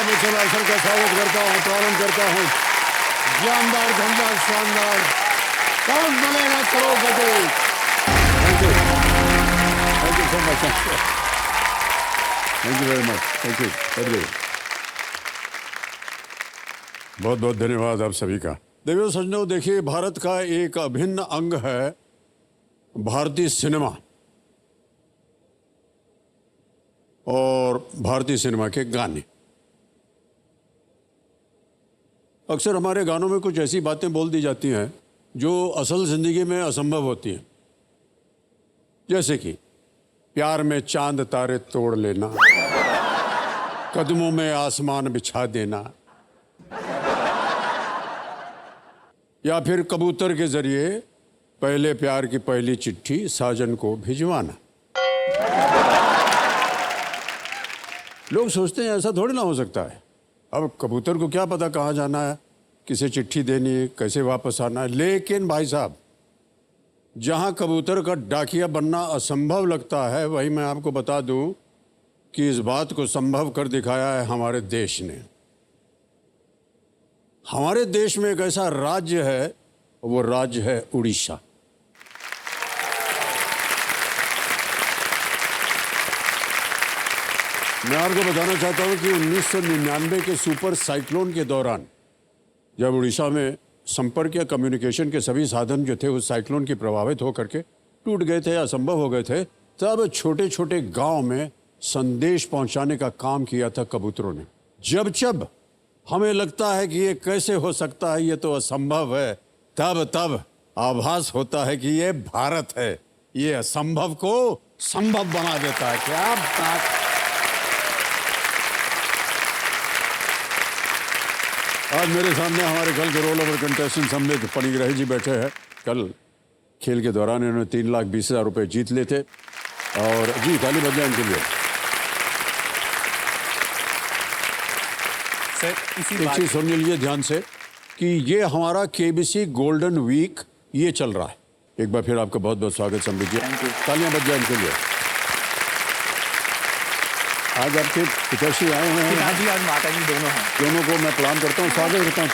साहब सर का स्वागत करता हूँ, प्रारंभ करता हूँ। जानदार, धनदार, शानदार, Kaun Banega Crorepati. Thank you so much, thank you very much, thank you. बहुत बहुत धन्यवाद आप सभी का। देवियों सज्जनों, देखिए, भारत का एक अभिन्न अंग है भारतीय सिनेमा और भारतीय सिनेमा के गाने। अक्सर हमारे गानों में कुछ ऐसी बातें बोल दी जाती हैं जो असल जिंदगी में असंभव होती हैं, जैसे कि प्यार में चांद तारे तोड़ लेना, कदमों में आसमान बिछा देना, या फिर कबूतर के जरिए पहले प्यार की पहली चिट्ठी साजन को भिजवाना। लोग सोचते हैं ऐसा थोड़ी ना हो सकता है। अब कबूतर को क्या पता कहाँ जाना है, किसे चिट्ठी देनी है, कैसे वापस आना है। लेकिन भाई साहब, जहाँ कबूतर का डाकिया बनना असंभव लगता है, वहीं मैं आपको बता दूं कि इस बात को संभव कर दिखाया है हमारे देश ने। हमारे देश में एक ऐसा राज्य है, वो राज्य है उड़ीसा। मैं आपको बताना चाहता हूं कि 1999 के सुपर साइक्लोन के दौरान, जब उड़ीसा में संपर्क या कम्युनिकेशन के सभी साधन जो थे उस साइक्लोन के प्रभावित होकर के टूट गए थे, असंभव हो गए थे, तब छोटे छोटे गांव में संदेश पहुंचाने का काम किया था कबूतरों ने। जब जब हमें लगता है कि ये कैसे हो सकता है, ये तो असंभव है, तब तब आभास होता है कि ये भारत है, ये असंभव को संभव बना देता है। क्या बात। आज मेरे सामने हमारे कल के रोल ओवर कंटेस्टेंट सम्मिलित पणिग्राही जी बैठे हैं। कल खेल के दौरान इन्होंने 3,20,000 रुपए जीत लिए थे, और जी ताली बजाएं इनके लिए। एक चीज समझ लीजिए ध्यान से कि ये हमारा केबीसी गोल्डन वीक ये चल रहा है। एक बार फिर आपका बहुत बहुत स्वागत सम्मिलित जी, तालियां बज जाए इनके लिए। आज आपके पिताश्री आए हुए हैं, पिताजी और माताजी दोनों हैं। दोनों को मैं प्रणाम करता हूँ, स्वागत करता हूँ।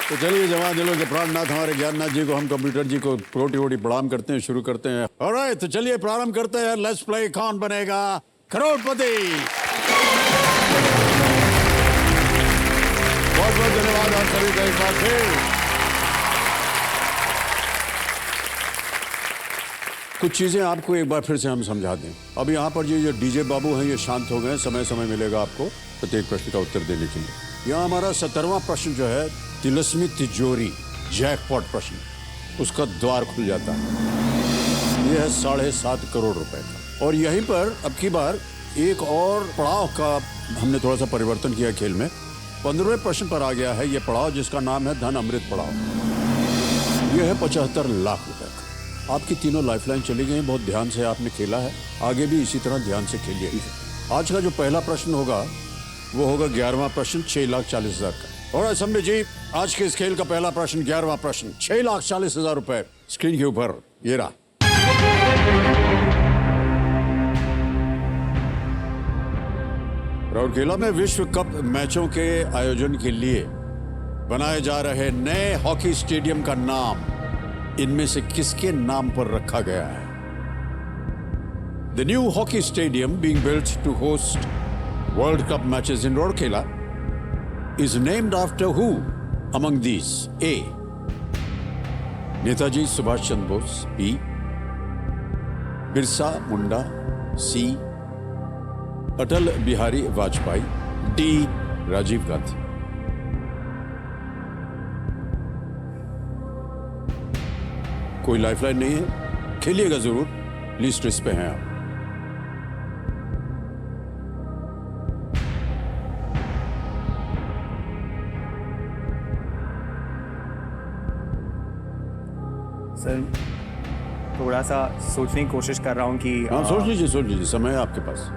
तो चलिए जवान दिलों के प्राणनाथ हमारे ज्ञाननाथ जी को, हम कंप्यूटर जी को कोटि कोटि प्रणाम करते हैं, शुरू करते हैं। ऑलराइट, तो चलिए प्रारंभ करते हैं। लेट्स प्ले कौन बनेगा करोड़पति। बहुत बहुत धन्यवाद आप सभी का एक बार फिर। कुछ चीजें आपको एक बार फिर से हम समझा दें। अब यहाँ पर जो डीजे बाबू हैं ये शांत हो गए, समय समय मिलेगा आपको प्रत्येक प्रश्न का उत्तर देने के लिए। यहाँ हमारा 17वां प्रश्न जो है, तिलस्मी तिजोरी जैकपॉट प्रश्न, उसका द्वार खुल जाता है। यह है 7.5 करोड़ रुपए का। और यहीं पर अब की बार एक और पड़ाव का हमने थोड़ा सा परिवर्तन किया खेल में। 15वें प्रश्न पर आ गया है ये पड़ाव, जिसका नाम है धन अमृत पड़ाव। यह है 75 लाख रुपए का। आपकी तीनों लाइफलाइन चली गई, बहुत ध्यान से आपने खेला है, आगे भी इसी तरह ध्यान से खेलिए। आज का जो पहला प्रश्न होगा वो होगा 11वां प्रश्न, 6,40,000 का। और सम्मिलित जी, आज के इस खेल का पहला प्रश्न, 11वां प्रश्न, 6,40,000 रुपए स्क्रीन के ऊपर ये रहा। राउरकेला में विश्व कप मैचों के आयोजन के लिए बनाए जा रहे नए हॉकी स्टेडियम का नाम इनमें से किसके नाम पर रखा गया है? The new hockey stadium being built to host World Cup matches in Rourkela is named after who among these? A. Netaji Subhash Chandra Bose. B. Birsa Munda. C. Atal Bihari Vajpayee. D. Rajiv Gandhi. कोई lifeline नहीं है, खेलिएगा जरूर, list इस पे हैं आप। Sir थोड़ा सा सोचने की कोशिश कर रहा हूँ कि सोच लीजिए, समय है आपके पास।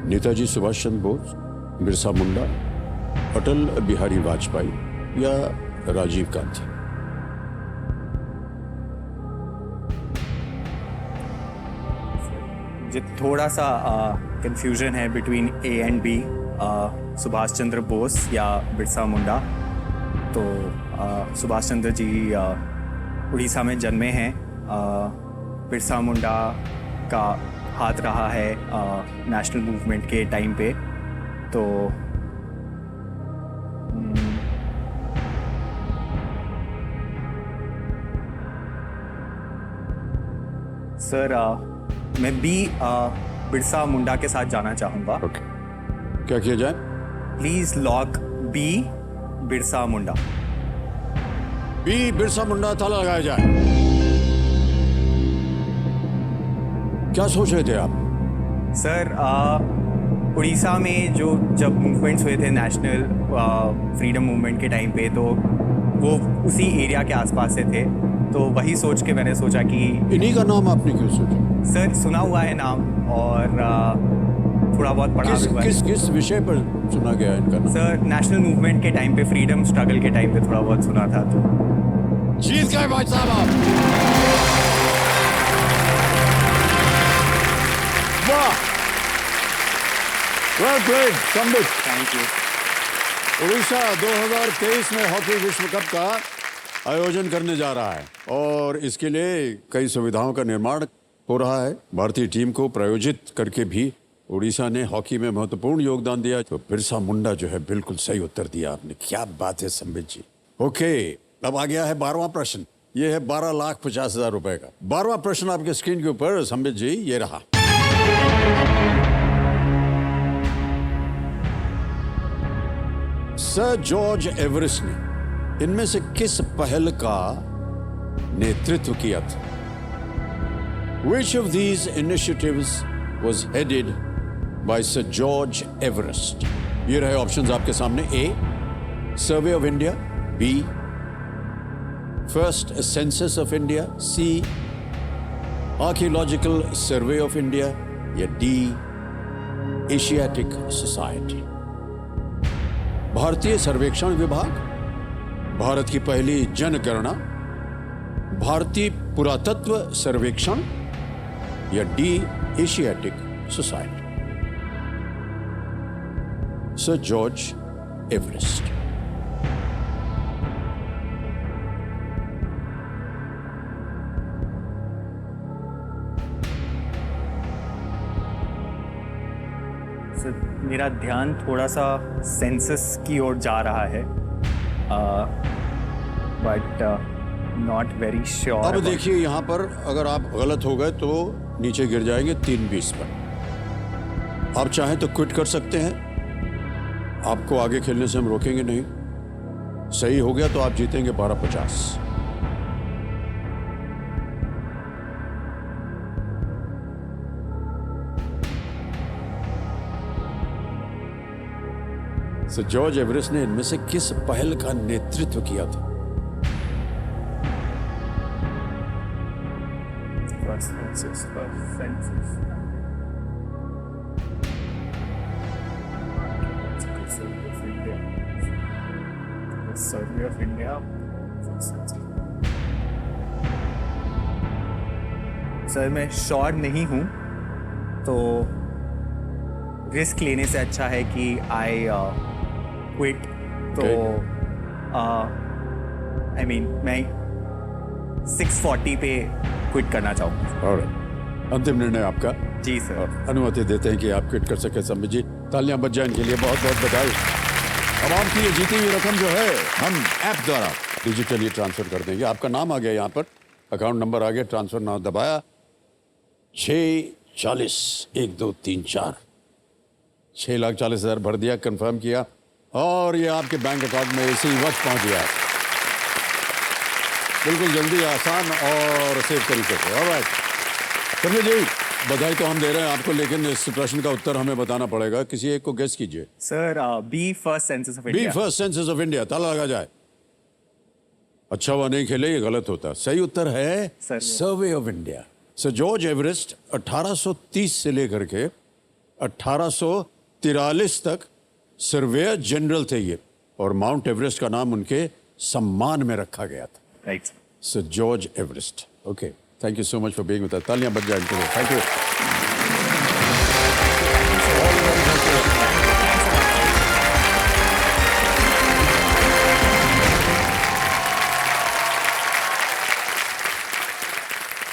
नेताजी सुभाष चंद्र बोस, बिरसा मुंडा, अटल बिहारी वाजपेयी या राजीव गांधी? मुझे थोड़ा सा कंफ्यूजन है between A and B, Subhash Chandra Bose या बिरसा मुंडा। तो सुभाष चंद्र जी उड़ीसा में जन्मे हैं। बिरसा मुंडा का हाथ रहा है नेशनल मूवमेंट के टाइम पे। तो सर मैं बी बिरसा मुंडा के साथ जाना चाहूँगा। ओके, क्या किया जाए? Please lock B Birsa Munda. B Birsa Munda, ताला लगाया जाए। क्या सोच रहे थे आप? सर उड़ीसा में जब मूवमेंट्स हुए थे नेशनल फ्रीडम मूवमेंट के टाइम पे, तो वो उसी एरिया के आसपास से थे। तो वही सोच के मैंने सोचा कि इन्हीं का नाम आपने क्यों सोचा? सर सुना हुआ है नाम और थोड़ा बहुत पढ़ा भी हुआ है। किस विषय पर सुना गया है इनका नाम? सर नेशनल मूवमेंट के टाइम पे, फ्रीडम स्ट्रगल के टाइम पे थोड़ा बहुत सुना था। तो जीत गए भाई साहब आप। वाह, well played Sambit. Thank you. Orissa 2023 में हॉकी विश्व कप का आयोजन करने जा रहा है और इसके लिए कई सुविधाओं का निर्माण हो रहा है। भारतीय टीम को प्रायोजित करके भी उड़ीसा ने हॉकी में महत्वपूर्ण योगदान दिया। तो बिरसा मुंडा जो है, बिल्कुल सही उत्तर दिया आपने। क्या बात है संबित जी। ओके, अब आ गया है 12वां प्रश्न। ये है 12,50,000 रुपए का 12वां प्रश्न आपके स्क्रीन के ऊपर। संबित जी, ये रहा। सर जॉर्ज एवरेस्ट ने इनमें से किस पहल का नेतृत्व किया था? Which of these initiatives was headed by Sir George Everest? ये रहे ऑप्शंस आपके सामने। A, Survey of India, B, First Census of India, C, Archaeological Survey of India या D, Asiatic Society? भारतीय सर्वेक्षण विभाग, भारत की पहली जनगणना, भारतीय पुरातत्व सर्वेक्षण या D, Asiatic society? Sir George Everest. Sir मेरा ध्यान थोड़ा सा सेंसस की ओर जा रहा है, बट नॉट वेरी श्योर। अब देखिए, यहां पर अगर आप गलत हो गए तो नीचे गिर जाएंगे 320 पर। आप चाहें तो क्विट कर सकते हैं, आपको आगे खेलने से हम रोकेंगे नहीं। सही हो गया तो आप जीतेंगे 12,50। सर जॉर्ज एवरेस्ट ने इनमें से किस पहल का नेतृत्व किया था? Survey of India. सर मैं श्योर नहीं हूँ, तो रिस्क लेने से अच्छा है कि आई क्विट। तो आई मीन मैं 640 पे क्विट करना चाहूँगा। और अंतिम निर्णय आपका? जी सर। और अनुमति देते हैं कि आप क्विट कर सके। संबित जी, तालियां बज जाएं इनके लिए। बहुत बहुत बधाई। अब आपकी ये जीती हुई रकम जो है हम ऐप द्वारा डिजिटली ट्रांसफर कर देंगे। आपका नाम आ गया यहाँ पर, अकाउंट नंबर आ गया, ट्रांसफर नाम दबाया, 640 1 2 3 4 6,40,000 भर दिया, कंफर्म किया और ये आपके बैंक अकाउंट में इसी वक्त पहुंच गया। बिल्कुल जल्दी, आसान और सेफ तरीके से। ऑलराइट संबित जी, बधाई तो हम दे रहे हैं आपको, लेकिन इस प्रश्न का उत्तर हमें बताना पड़ेगा। किसी एक को गेस कीजिए। Sir B first census of B India. First census of India, ताला लगा जाए। अच्छा हुआ नहीं खेले, ये गलत होता। सही उत्तर है survey of India. Sir George Everest 1830 से लेकर के 1843 तक सर्वेयर जनरल थे ये, और माउंट एवरेस्ट का नाम उनके सम्मान में रखा गया था। Right. Sir George Everest. Okay, thank you so much for being with us. तालियां बज जाएं इनके लिए। Thank you.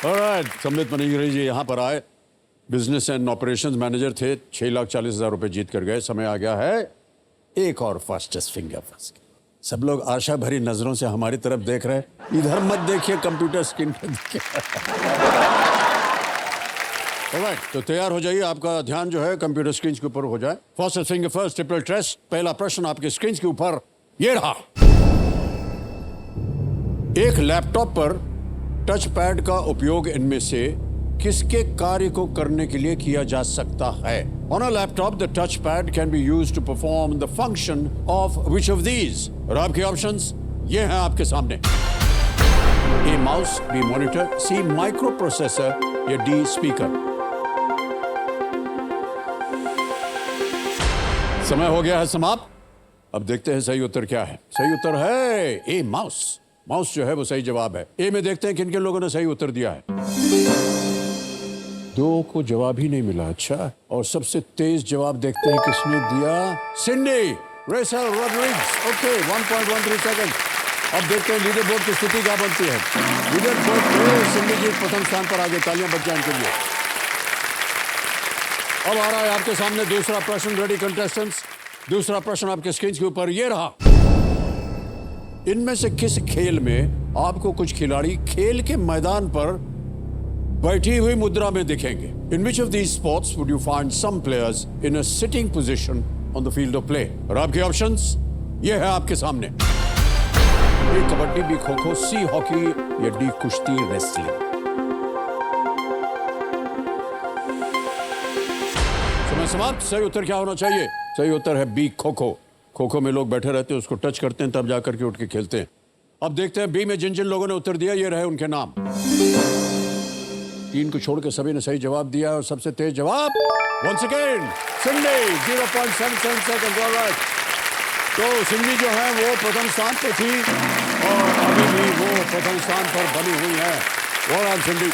ऑलराइट, सम्मिलित मनीगरी जी यहाँ पर आए, बिजनेस एंड ऑपरेशंस मैनेजर थे, 6,40,000 रुपए जीत कर गए। समय आ गया है एक और फास्टेस्ट फिंगर फर्स्ट। सब लोग आशा भरी नजरों से हमारी तरफ देख रहे हैं। इधर मत देखिए, कंप्यूटर स्क्रीन पर देखिए। ऑलराइट, तो तैयार हो जाइए, आपका ध्यान जो है कंप्यूटर स्क्रीन के ऊपर हो जाए। Fastest finger first triple test. पहला प्रश्न आपके स्क्रीन के ऊपर ये रहा। एक लैपटॉप पर टच पैड का उपयोग इनमें से किसके कार्य को करने के लिए किया जा सकता है? On a laptop, the touchpad can be used to perform the function of which of these? और आपके ऑप्शंस ये हैं आपके सामने। A mouse, B monitor, C microprocessor या D speaker। समय हो गया है समाप्त। अब देखते हैं सही उत्तर क्या है। सही उत्तर है ए माउस। माउस जो है वो सही जवाब है। ए में देखते हैं किन किन लोगों ने सही उत्तर दिया है। दो को जवाब ही नहीं मिला। अच्छा, और सबसे तेज जवाब देखते हैं किसने दिया। Cindy Russell Rodrigues. Okay, 1.13 second. अब देखते हैं लीडर बोर्ड की स्थिति क्या बनती है। लीडर बोर्ड पे सिंडी जी प्रथम स्थान पर आगे। तालियां बज जाएं इनके लिए। अब आ रहा है आपके सामने दूसरा प्रश्न। रेडी कंटेस्टेंट्स, दूसरा प्रश्न आपके स्क्रीन के ऊपर ये रहा। इनमें से किस खेल में आपको कुछ खिलाड़ी खेल के मैदान पर बैठी हुई मुद्रा में दिखेंगे? In which of these sports would you find some players in a sitting position on the field of play? और आपके ऑप्शंस ये है आपके सामने। ए कबड्डी, बी खो खो, सी हॉकी या डी कुश्ती रेसलिंग। समय समाप्त। सही उत्तर क्या होना चाहिए? सही उत्तर है बी खो खो। खो खो में लोग बैठे रहते हैं, उसको टच करते हैं, तब जाकर के उठ के खेलते हैं। अब देखते हैं बी में जिन जिन लोगों ने उत्तर दिया ये रहे उनके नाम। 3 को छोड़ के सभी ने सही जवाब दिया और सबसे तेज जवाब वंस अगेन सिंडी, 0.77 सेकंड। ऑलराइट, तो सिंडी जो है वो प्रथम स्थान पे थी और अभी भी वो प्रथम स्थान पर बनी हुई है। ऑलराइट सिंडी।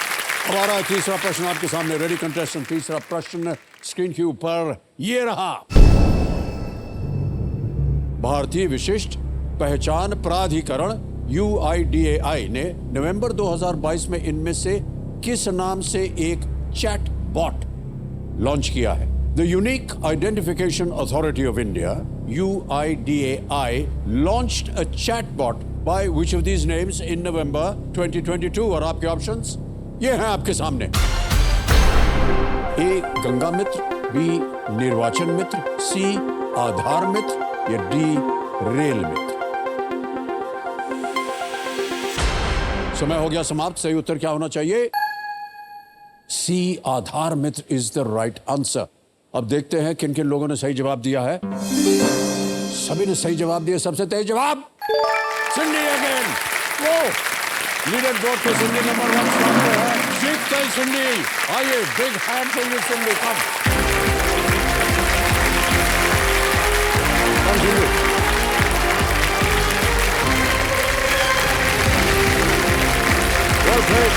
अब आ रहा है तीसरा प्रश्न आपके सामने। रेडी कंटेस्टेंट, तीसरा प्रश्न स्क्रीन के ऊपर ये रहा। भारतीय विशिष्ट पहचान प्राधिकरण UIDAI ने नवंबर 2022 में इनमें से किस नाम से एक चैट बॉट लॉन्च किया है? The unique identification authority of India UIDAI launched a chat bot by which of these names in November 2022? और आपके ऑप्शंस ये हैं आपके सामने। ए गंगा मित्र, बी निर्वाचन मित्र, सी आधार मित्र या डी रेल मित्र। समय हो गया समाप्त। सही उत्तर क्या होना चाहिए? सी आधार मित्र इज द राइट आंसर। अब देखते हैं किन किन लोगों ने सही जवाब दिया है। सभी ने सही जवाब दिया। सबसे तेज जवाब सिंडी अगेन। वो लीडर बोर्ड पे सिंडी नंबर 1 स्थान पे है। जीत गई सिंडी। आइए, big hand for you Cindy. Come well played.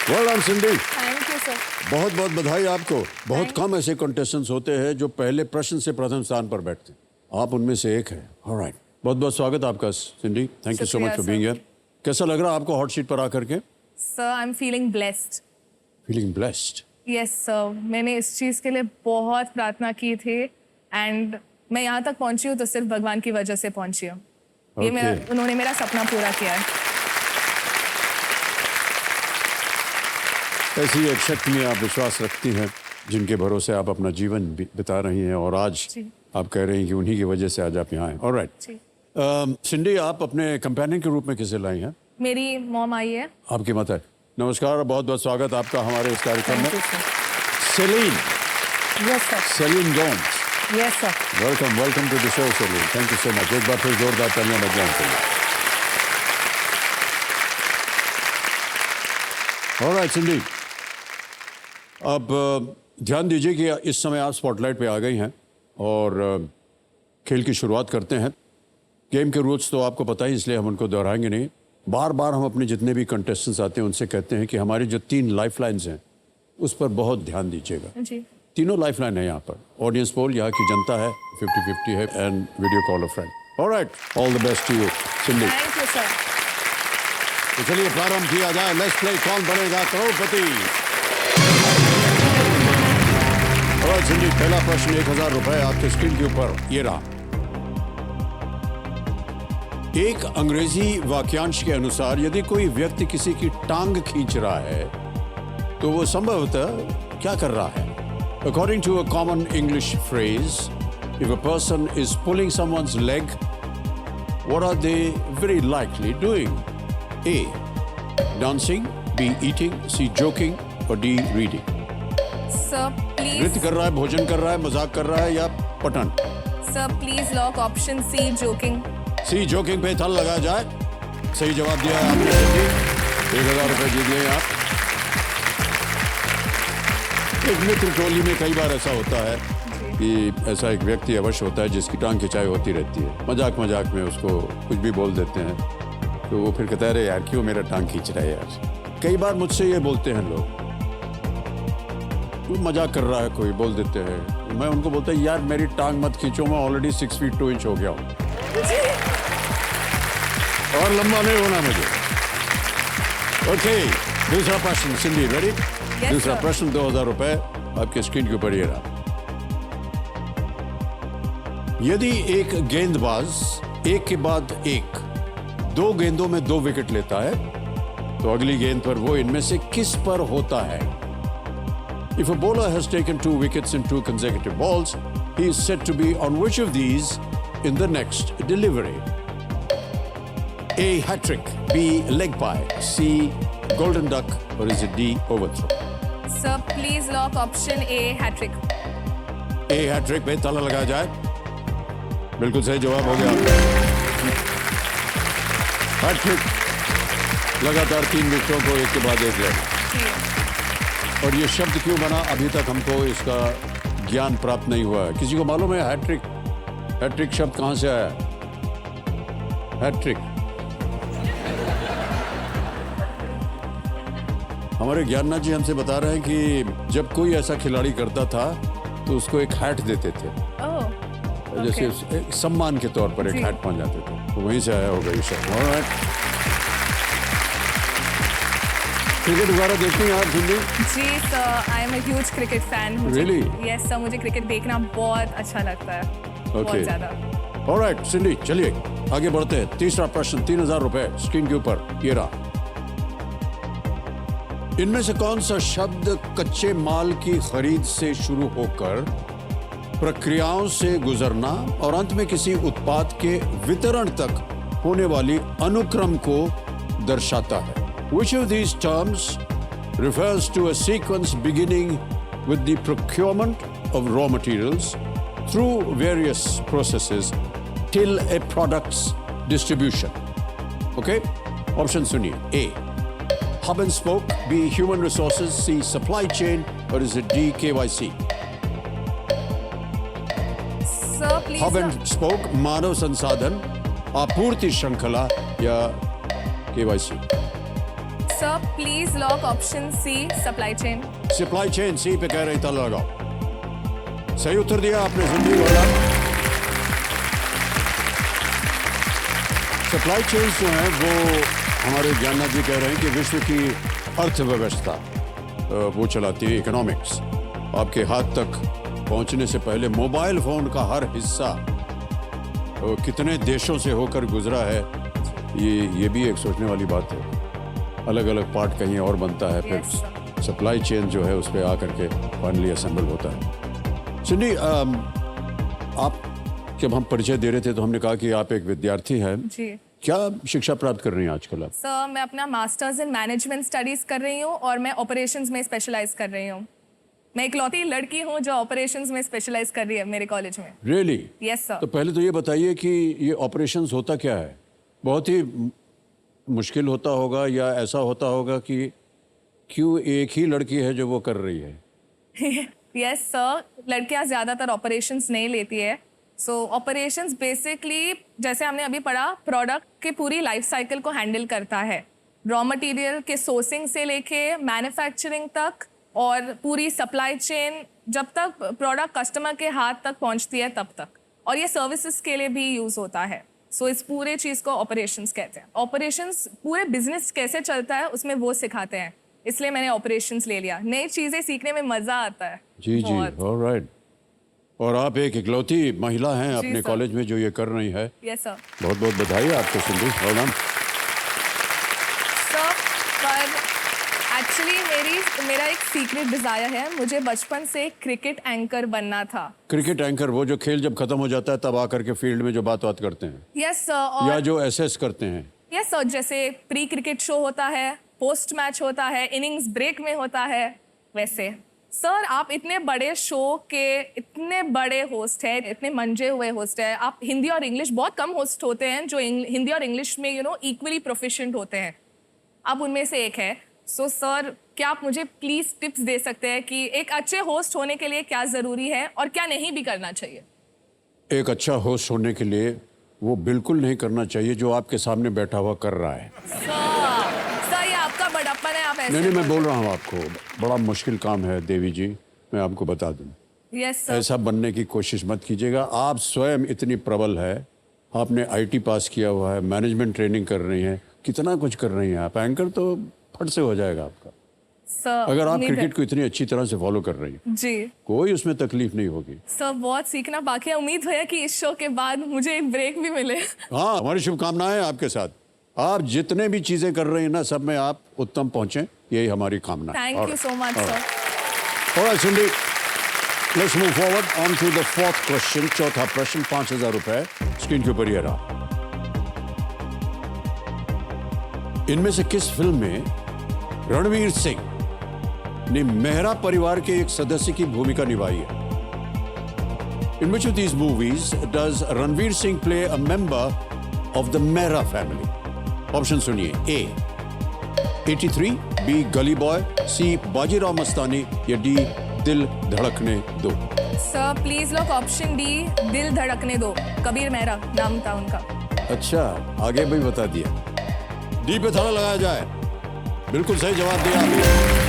Well done, Cindy. Thank you sir. बहुत बहुत बधाई आपको। बहुत कम ऐसे कंटेस्टेंट्स होते हैं जो पहले प्रश्न से प्रथम स्थान पर बैठते हैं। आप उनमें से एक हैं। ऑलराइट, बहुत बहुत स्वागत आपका Cindy. Thank you so much for being here. कैसा लग रहा है आपको हॉट सीट पर आकर के? Sir, I am feeling blessed. Feeling blessed? Yes sir, मैंने इस चीज़ के लिए बहुत प्रार्थना की थी एंड मैं यहाँ तक पहुँची हूँ तो सिर्फ भगवान की वजह से पहुँची हूँ। ये उन्होंने मेरा सपना पूरा किया है। ऐसी एक शक्ति में आप विश्वास रखती हैं जिनके भरोसे आप अपना जीवन बिता रही हैं और आज आप कह रही हैं कि उन्हीं की वजह से आज आप यहाँ हैं। ऑलराइट सिंडी, आप अपने कंपेनियन के रूप में किसे लाई हैं? मेरी मॉम आई है। आपकी माता है। नमस्कार और बहुत बहुत स्वागत आपका हमारे इस कार्यक्रम में। Celine. Yes sir. Celine Gomes. Yes sir. Welcome to the show Cindy, thank you so much. एक बार फिर जोरदार तालियां बजाएं के लिए। ऑलराइट सिंडी, अब ध्यान दीजिए कि इस समय आप स्पॉटलाइट पे आ गई हैं और खेल की शुरुआत करते हैं। गेम के रूल्स तो आपको पता है, इसलिए हम उनको दोहराएंगे नहीं। बार बार हम अपने जितने भी कंटेस्टेंट्स आते हैं उनसे कहते हैं कि हमारी जो 3 लाइफलाइंस हैं उस पर बहुत ध्यान दीजिएगा। जी। तीनों लाइफलाइन है यहाँ पर। ऑडियंस पोल, यहाँ की जनता है, 50-50 है, and video call a friend. Alright, all the best to you Cindy. Thank you sir. तो चलिए प्रारंभ किया जाए। लेट्स प्ले कौन बनेगा करोड़पति। ऑलराइट सिंडी, पहला प्रश्न 1000 रुपए आपके स्क्रीन के ऊपर ये रहा। एक अंग्रेजी वाक्यांश के अनुसार यदि कोई व्यक्ति किसी की टांग खींच रहा है तो वो संभवतः क्या कर रहा है? According to a common English phrase, if a person is pulling someone's leg, what are they very likely doing? A. Dancing, B. Eating, C. Joking, or D. Reading? Sir please. नृत्य कर रहा है, भोजन कर रहा है, मजाक कर रहा है या पठन? Sir please lock option C joking. C joking पे थल लगाया जाए। सही जवाब दिया है आपने सिंधी। 1000 रुपए जीत गए आप। एक मित्र टोली में कई बार ऐसा होता है कि ऐसा एक व्यक्ति अवश्य होता है जिसकी टांग खिंचाई होती रहती है। मजाक में उसको कुछ भी बोल देते हैं तो वो फिर कहता है अरे यार क्यों मेरा टांग खींच रहा है यार। कई बार मुझसे ये बोलते हैं लोग, तू मजाक कर रहा है, कोई बोल देते हैं। मैं उनको बोलता हूँ यार मेरी टांग मत खींचो, मैं ऑलरेडी 6 फीट 2 इंच हो गया हूँ और लंबा नहीं होना मुझे। ओके, दूसरा प्रश्न सिंधी, रेडी? दूसरा प्रश्न 2000 रुपए आपके स्क्रीन के ऊपर ये रहा। यदि एक गेंदबाज एक के बाद एक 2 गेंदों में 2 विकेट लेता है तो अगली गेंद पर वो इनमें से किस पर होता है? If a bowler has taken 2 wickets in 2 consecutive balls, he is said to be on which of these in the next delivery? A. Hat-trick, B. Leg bye, C. Golden duck, or is it D. Overthrow? Sir please lock option A hattrick. A hattrick पे ताला लगाया जाए। बिल्कुल सही जवाब हो गया। Hat trick, लगातार 3 विकेटों को एक के बाद एक लेना। और ये शब्द क्यों बना अभी तक हमको इसका ज्ञान प्राप्त नहीं हुआ है। किसी को मालूम है हैट्रिक? हैट्रिक शब्द कहां से आया? हैट्रिक हमारे ज्ञाननाथ जी हमसे बता रहे हैं कि जब कोई ऐसा खिलाड़ी करता था तो उसको एक हैट देते थे। जैसे एक सम्मान के तौर पर एक हैट पहन जाते थे, तो वहीं से आया होगा ये शब्द। क्रिकेट वगैरह देखते हैं आप सिंधी? जी sir, I am a huge cricket fan. Really? Yes sir, मुझे क्रिकेट देखना बहुत अच्छा लगता है। बहुत ज्यादा। ऑलराइट सिंधी, चलिए आगे बढ़ते हैं। तीसरा प्रश्न 3000 रुपए स्क्रीन के ऊपर ये रहा। इनमें से कौन सा शब्द कच्चे माल की खरीद से शुरू होकर प्रक्रियाओं से गुजरना और अंत में किसी उत्पाद के वितरण तक होने वाली अनुक्रम को दर्शाता है? Which of these terms refers to a sequence beginning with the procurement of raw materials through various processes till a product's distribution? Okay? Option suniye. A. Hub and spoke. B. Human resources. C. Supply chain. Or is it D. KYC? Sir, please. Hub and spoke, मानव संसाधन, आपूर्ति श्रृंखला या KYC? Sir, please lock option C, supply chain. Supply chain C पे कह रही था लगाओ। सही उत्तर दिया आपने जिंदगी वाला। सप्लाई चेन जो है वो हमारे ज्ञाननाथ जी कह रहे हैं कि विश्व की अर्थव्यवस्था वो चलाती है, इकोनॉमिक्स। आपके हाथ तक पहुंचने से पहले मोबाइल फोन का हर हिस्सा कितने देशों से होकर गुजरा है, ये भी एक सोचने वाली बात है। अलग अलग पार्ट कहीं और बनता है, फिर सप्लाई चेन जो है उस पर आकर के फाइनली असेंबल होता है। सिंधी, आप जब हम परिचय दे रहे थे तो हमने कहा कि आप एक विद्यार्थी हैं। जी। क्या शिक्षा प्राप्त कर रही हैं आजकल आप? सर, मैं अपना मास्टर्स इन मैनेजमेंट स्टडीज कर रही हूँ और मैं ऑपरेशंस में स्पेशलाइज कर रही हूँ। मैं इकलौती लड़की हूँ जो ऑपरेशंस में स्पेशलाइज कर रही है मेरे कॉलेज में। रियली? यस तो सर। पहले तो ये बताइए कि ये ऑपरेशंस होता क्या है? बहुत ही मुश्किल होता होगा या ऐसा होता होगा कि क्यों एक ही लड़की है जो वो कर रही है? यस सर, लड़कियां ज्यादातर ऑपरेशंस नहीं लेती है। सो ऑपरेशंस बेसिकली जैसे हमने अभी पढ़ा, प्रोडक्ट की पूरी लाइफ साइकिल को हैंडल करता है, रॉ मटेरियल के सोर्सिंग से लेके मैन्युफैक्चरिंग तक और पूरी सप्लाई चेन, जब तक प्रोडक्ट कस्टमर के हाथ तक पहुंचती है तब तक। और ये सर्विसेज के लिए भी यूज होता है। सो इस पूरे चीज को ऑपरेशंस कहते हैं। ऑपरेशंस पूरे बिजनेस कैसे चलता है उसमें वो सिखाते हैं, इसलिए मैंने ऑपरेशंस ले लिया। नई चीजें सीखने में मजा आता है। जी जी, बहुत। ऑलराइट। और आप एक इकलौती महिला हैं अपने सर। कॉलेज में जो ये कर रही है। Yes sir. बहुत बहुत बधाई आपको सिंधु, वेल डन। सर, पर एक्चुअली मेरा एक सीक्रेट डिजायर है, मुझे बचपन से क्रिकेट एंकर बनना था। क्रिकेट एंकर, वो जो खेल जब खत्म हो जाता है तब आकर के फील्ड में जो बात करते हैं, यस सर। या और जो एसेस करते हैं? यस सर, जैसे प्री क्रिकेट शो होता है, पोस्ट मैच होता है, इनिंग्स ब्रेक में होता है, वैसे। सर, आप इतने बड़े शो के इतने बड़े होस्ट हैं, इतने मंजे हुए होस्ट हैं। आप हिंदी और इंग्लिश, बहुत कम होस्ट होते हैं जो हिंदी और इंग्लिश में इक्वली प्रोफिशिएंट होते हैं। आप उनमें से एक है। सो सर, क्या आप मुझे प्लीज टिप्स दे सकते हैं कि एक अच्छे होस्ट होने के लिए क्या जरूरी है और क्या नहीं भी करना चाहिए? एक अच्छा होस्ट होने के लिए वो बिल्कुल नहीं करना चाहिए जो आपके सामने बैठा हुआ कर रहा है। सर, ये आपका बड़प्पन है, आप ऐसे नहीं, मैं बोल रहा हूँ आपको, बड़ा मुश्किल काम है देवी जी, मैं आपको बता दूं। Yes sir. ऐसा बनने की कोशिश मत कीजिएगा। आप स्वयं इतनी प्रबल है, आपने आईटी पास किया हुआ है, मैनेजमेंट ट्रेनिंग कर रही हैं, कितना कुछ कर रही हैं आप। एंकर तो फट से हो जाएगा आपका, सर अगर आप उम्मीद है। क्रिकेट को इतनी अच्छी तरह से फॉलो कर रही हैं। जी कोई उसमें तकलीफ नहीं होगी। सर, बहुत सीखना बाकी है। उम्मीद है कि इस शो के बाद मुझे एक ब्रेक भी मिले। हाँ, हमारी शुभकामनाएं आपके साथ। आप जितने भी चीजें कर रही हैं ना, सब में आप उत्तम पहुंचे, यही हमारी कामना है। Thank you so much sir. All right, Cindy, let's move forward on to the fourth question. चौथा प्रश्न, 5,000 रुपए स्क्रीन के ऊपर ये रहा। इनमें से किस फिल्म में रणवीर सिंह ने मेहरा परिवार के एक सदस्य की भूमिका निभाई है? In which of these movies does Ranveer Singh play a member of the Mehra family? Option सुनिए। ए 83, बी गली बॉय, सी बाजीराव मस्तानी, या डी दिल धड़कने दो। सर प्लीज लोग ऑप्शन डी, दिल धड़कने दो। कबीर मेहरा नाम था उनका। अच्छा, आगे भी बता दिया। डी पे थाला लगाया जाए। बिल्कुल सही जवाब दिया आपने।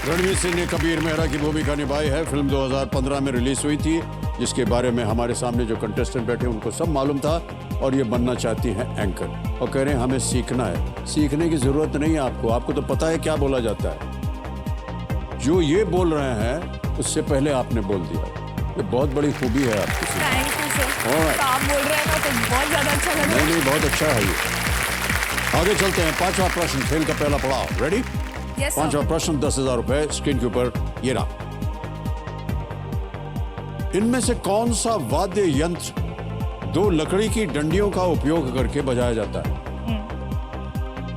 रणवीर सिंह ने कबीर मेहरा की भूमिका निभाई है। फिल्म 2015 में रिलीज हुई थी, जिसके बारे में हमारे सामने जो कंटेस्टेंट बैठे उनको सब मालूम था, और ये बनना चाहती हैं एंकर, और कह रहे हैं हमें सीखना है। सीखने की जरूरत नहीं है आपको, आपको तो पता है क्या बोला जाता है। जो ये बोल रहे हैं उससे पहले आपने बोल दिया, ये बहुत बड़ी खूबी है आपकी। Thank you sir. Alright. तो आप बोल रहे हैं ना, तो बहुत ज्यादा अच्छा लग रहा है। नहीं, बहुत अच्छा है ये। आगे चलते हैं, पांचवा प्रश्न, खेल का पहला पड़ाव। रेडी? Yes sir. पांचवा प्रश्न, 10,000 रुपए स्क्रीन के ऊपर ये रहा। इनमें से कौन सा वाद्य यंत्र दो लकड़ी की डंडियों का उपयोग करके बजाया जाता है?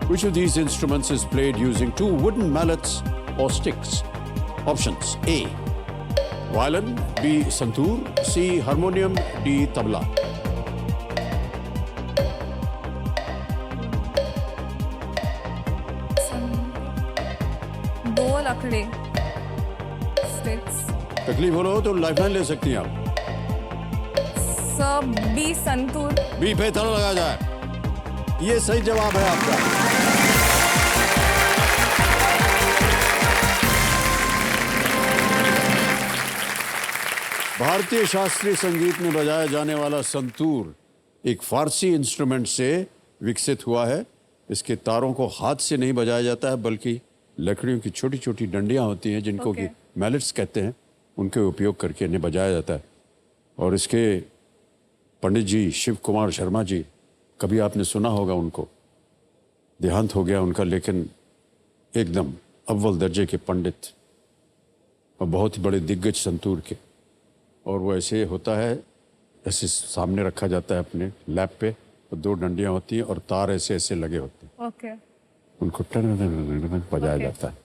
Which of these instruments is played using two wooden mallets or sticks? Options: A violin, B santoor, C harmonium, D tabla. दो लकड़ी स्टिक्स। तकलीफ हो रहा हो तो लाइफलाइन ले सकती हैं आप। Sir B santoor. बी पे ताला लगाया जाए। ये सही जवाब है आपका। भारतीय शास्त्रीय संगीत में बजाया जाने वाला संतूर एक फारसी इंस्ट्रूमेंट से विकसित हुआ है। इसके तारों को हाथ से नहीं बजाया जाता है, बल्कि लकड़ियों की छोटी छोटी डंडियां होती हैं, जिनको कि मैलेट्स कहते हैं, उनके उपयोग करके इन्हें बजाया जाता है। और इसके पंडित जी शिव कुमार शर्मा जी, कभी आपने सुना होगा उनको, देहांत हो गया उनका, लेकिन एकदम अव्वल दर्जे के पंडित और बहुत ही बड़े दिग्गज संतूर के। और वो ऐसे होता है, ऐसे सामने रखा जाता है अपने लैप पे, दो डंडियां होती हैं और तार ऐसे ऐसे लगे होते हैं, ओके उनको टन बजाया जाता है।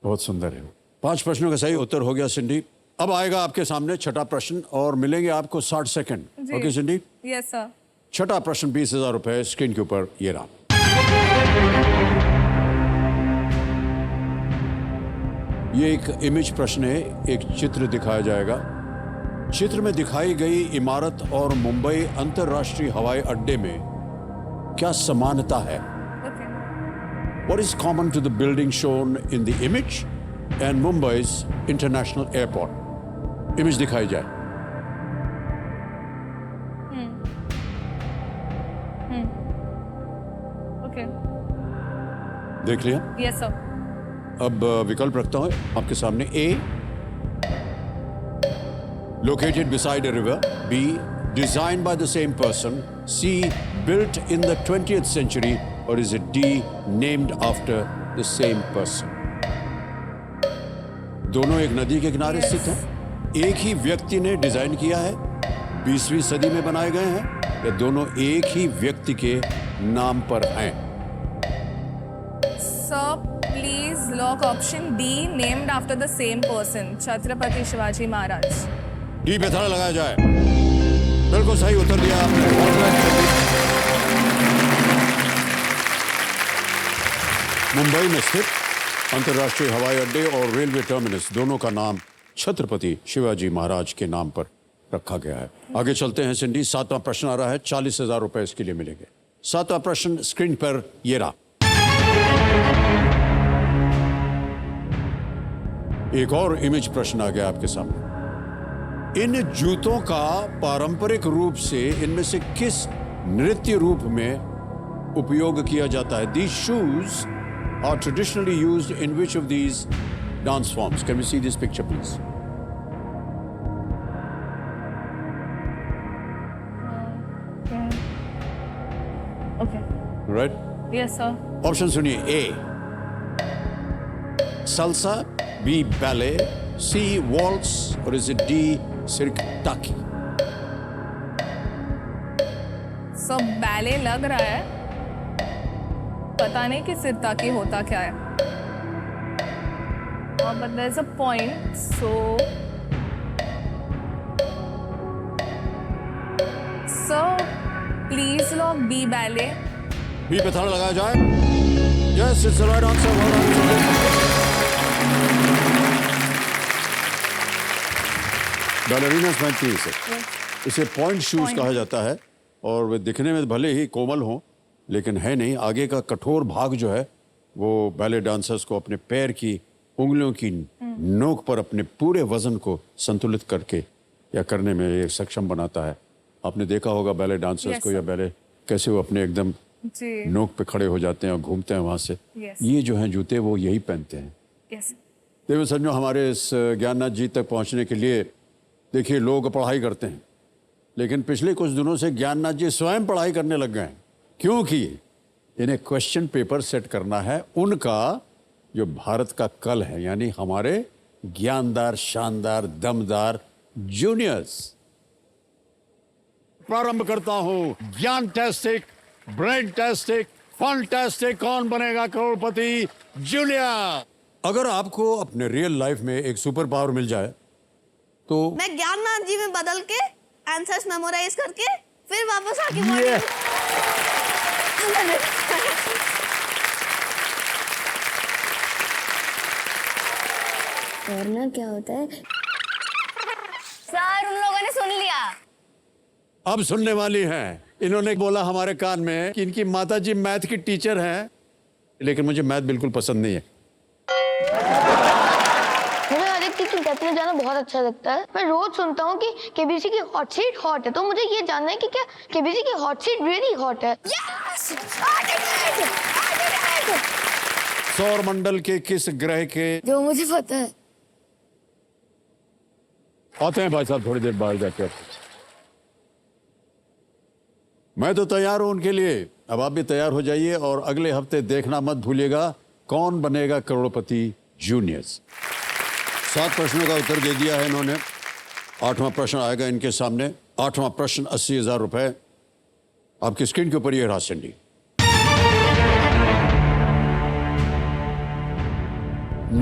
बहुत सुंदर है। 5 प्रश्नों का सही उत्तर हो गया सिंडी। अब आएगा आपके सामने छठा प्रश्न और मिलेंगे आपको 60 सेकंड। जी। Okay सिंडी, yes sir. छठा प्रश्न 20,000 रुपए स्क्रीन के ऊपर ये रहा। ये एक इमेज प्रश्न है, एक चित्र दिखाया जाएगा। चित्र में दिखाई गई इमारत और मुंबई अंतरराष्ट्रीय हवाई अड्डे में क्या समानता है? Okay What is common to the building shown in the image and Mumbai's international airport? Image दिखाई जाए। ओके देख लिया। Yes sir. अब विकल्प रखता हूं आपके सामने। A, located beside a river. B, designed by the same person. C, built in the 20th century. Or is it D, named after the same person? दोनों एक नदी के किनारे Yes. स्थित हैं। एक ही व्यक्ति ने डिजाइन किया है, 20वीं सदी में बनाए गए हैं, या दोनों एक ही व्यक्ति के नाम पर हैं? Sir please lock option D, named after the same person, Chhatrapati Shivaji Maharaj. D पे थोड़ा लगाया जाए। बिल्कुल सही उत्तर दिया आपने। मुंबई में स्थित अंतर्राष्ट्रीय हवाई अड्डे और रेलवे टर्मिनस दोनों का नाम छत्रपति शिवाजी महाराज के नाम पर रखा गया है। आगे चलते हैं सिंडी। 7वां प्रश्न आ रहा है, 40,000 रुपए इसके लिए मिलेंगे। 7वां प्रश्न स्क्रीन पर ये रहा। एक और इमेज प्रश्न आ गया आपके सामने। इन जूतों का पारंपरिक रूप से इनमें से किस नृत्य रूप में उपयोग किया जाता है? These shoes are traditionally used in which of these dance forms? Can we see this picture, please? Okay Right? Yes sir. Option सुनिए। A, salsa. B, ballet. C, waltz. Or is it D, sirtaki? सब ballet लग रहा है, पता नहीं कि सिरताकी होता क्या है। But there is a point, so please lock B, ballet. B पे थोड़ा लगाया जाए। Yes, it's the right answer. Well done. बैलरीनास पहनती है इसे पॉइंट शूज कहा जाता है और वे दिखने में भले ही कोमल हों लेकिन है नहीं। आगे का कठोर भाग जो है वो बैले डांसर्स को अपने पैर की उंगलियों की नोक पर अपने पूरे वजन को संतुलित करके या करने में ये सक्षम बनाता है। आपने देखा होगा बैले डांसर्स को या बैले कैसे वो अपने एकदम जी नोक पे खड़े हो जाते हैं और घूमते हैं वहां से। Yes. ये जो हैं जूते वो यही पहनते हैं। यस देव सज्जनों, हमारे इस ज्ञाननाथ जी तक पहुंचने के लिए देखिए लोग पढ़ाई करते हैं लेकिन पिछले कुछ दिनों से ज्ञाननाथ जी स्वयं पढ़ाई करने लग गए हैं, क्योंकि इन्हें क्वेश्चन पेपर सेट करना है उनका जो भारत का कल है, यानी हमारे ज्ञानदार, शानदार, दमदार जूनियर्स। प्रारंभ करता हूं ज्ञान टेस्टिक, ब्रेन टेस्टिक, फंटास्टिक, कौन बनेगा करोड़पति जूनियर। अगर आपको अपने रियल लाइफ में एक सुपर पावर मिल जाए तो मैं ज्ञाननाथ जी में बदल के आंसर्स मेमोराइज करके फिर वापस आके करना क्या होता है? सर उन लोगों ने सुन लिया। अब सुनने वाली हैं। इन्होंने बोला हमारे कान में कि इनकी माताजी मैथ की टीचर हैं, लेकिन मुझे मैथ बिल्कुल पसंद नहीं है। मुझे आदित्य की डेथ में जाना बहुत अच्छा लगता है। मैं रोज सुनता हूँ कि केबीसी की हॉट सीट हॉट है, तो मुझे ये जानना है कि क्या केबीसी की हॉट सीट रियली हॉट है? यस! सौर मंडल के किस ग्रह के जो मुझे पता है। आते हैं भाई साहब थोड़ी देर बाद जाकर। मैं तो तैयार हूं उनके लिए। अब आप भी तैयार हो जाइए और अगले हफ्ते देखना मत भूलिएगा कौन बनेगा करोड़पति जूनियर्स। 7 प्रश्नों का उत्तर दे दिया है इन्होंने। 8वां प्रश्न आएगा इनके सामने। 8वां प्रश्न 80,000 रुपए। आपकी स्क्रीन के ऊपर ये रहा सिंडी।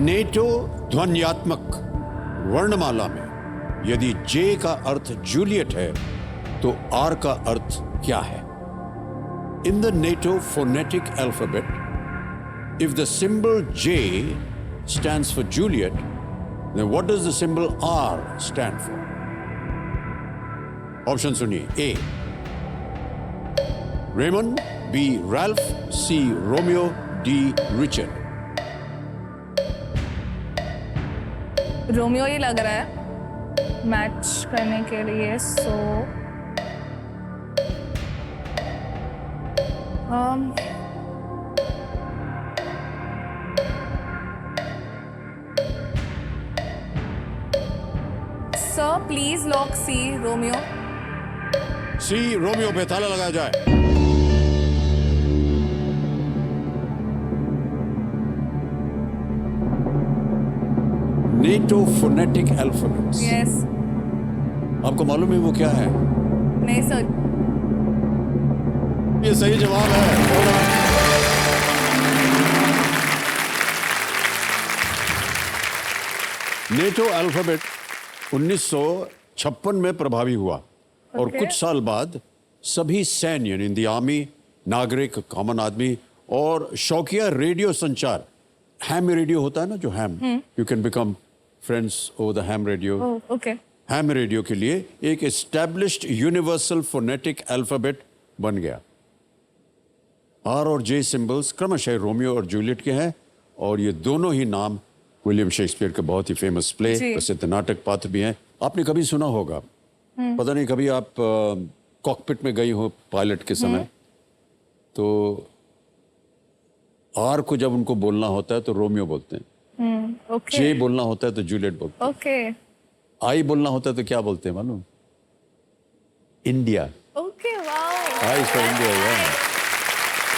नेटो ध्वन्यात्मक वर्णमाला में यदि जे का अर्थ जूलियट है तो आर का अर्थ क्या है? In the NATO phonetic alphabet, if the symbol J stands for Juliet, then what does the symbol R stand for? ऑप्शन सुनिए। A Raymond, B Ralph, C Romeo, D Richard। Romeo ही लग रहा है मैच करने के लिए, so sir please lock C Romeo. C Romeo पे ताला लगाया जाए। NATO phonetic alphabets, yes. आपको मालूम है वो क्या है? नहीं सर। ये सही जवाब है। नेटो अल्फाबेट 1956 में प्रभावी हुआ और Okay. कुछ साल बाद सभी सैन्य इन द आर्मी, नागरिक, कॉमन आदमी और शौकिया रेडियो संचार, हैम रेडियो होता है ना जो ham, you can become friends over the ham radio. Okay. Ham radio के लिए एक एस्टैब्लिश्ड यूनिवर्सल फोनेटिक अल्फाबेट बन गया। आर और जे सिंबल्स क्रमशः रोमियो और जूलियट के हैं और ये दोनों ही नाम विलियम शेक्सपियर के बहुत ही फेमस प्ले, प्रसिद्ध नाटक पात्र भी हैं। आपने कभी सुना होगा, पता नहीं कभी आप कॉकपिट में गई हो पायलट के समय, तो आर को जब उनको बोलना होता है तो रोमियो बोलते हैं, ओके जे बोलना होता है तो जूलियट बोलते हैं, ओके आई बोलना होता है तो क्या बोलते हैं मालूम? India. Okay. Wow I for India, या।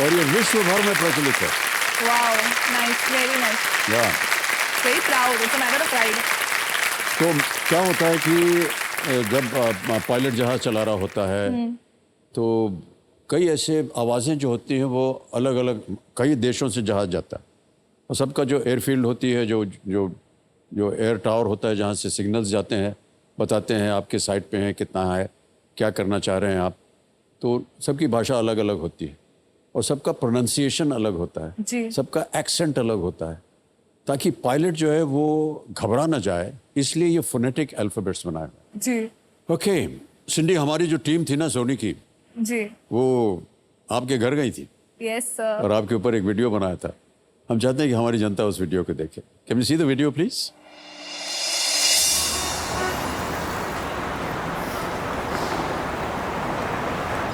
और ये विश्व भर में प्रचलित है। वाओ नाइस, वेरी नाइस, वाह। Very proud, it's a matter of pride. तो क्या होता है कि जब पायलट जहाज चला रहा होता है तो कई ऐसे आवाज़ें जो होती हैं वो अलग अलग कई देशों से जहाज जाता है और सबका जो एयरफील्ड होती है, जो जो जो एयर टावर होता है जहाँ से सिग्नल्स जाते हैं, बताते हैं आपके साइड पे हैं, कितना है, क्या करना चाह रहे हैं आप, तो सबकी भाषा अलग अलग होती है और सबका प्रोनाउंसिएशन अलग होता है जी। सबका एक्सेंट अलग होता है, ताकि पायलट जो है वो घबरा ना जाए, इसलिए ये फोनेटिक अल्फाबेट्स बनाए हुए। जी ओके सिंडी, हमारी जो टीम थी ना सोनी की, जी। वो आपके घर गई थी यस सर। और आपके ऊपर एक वीडियो बनाया था। हम चाहते हैं कि हमारी जनता उस वीडियो को देखे। Can you see the video please?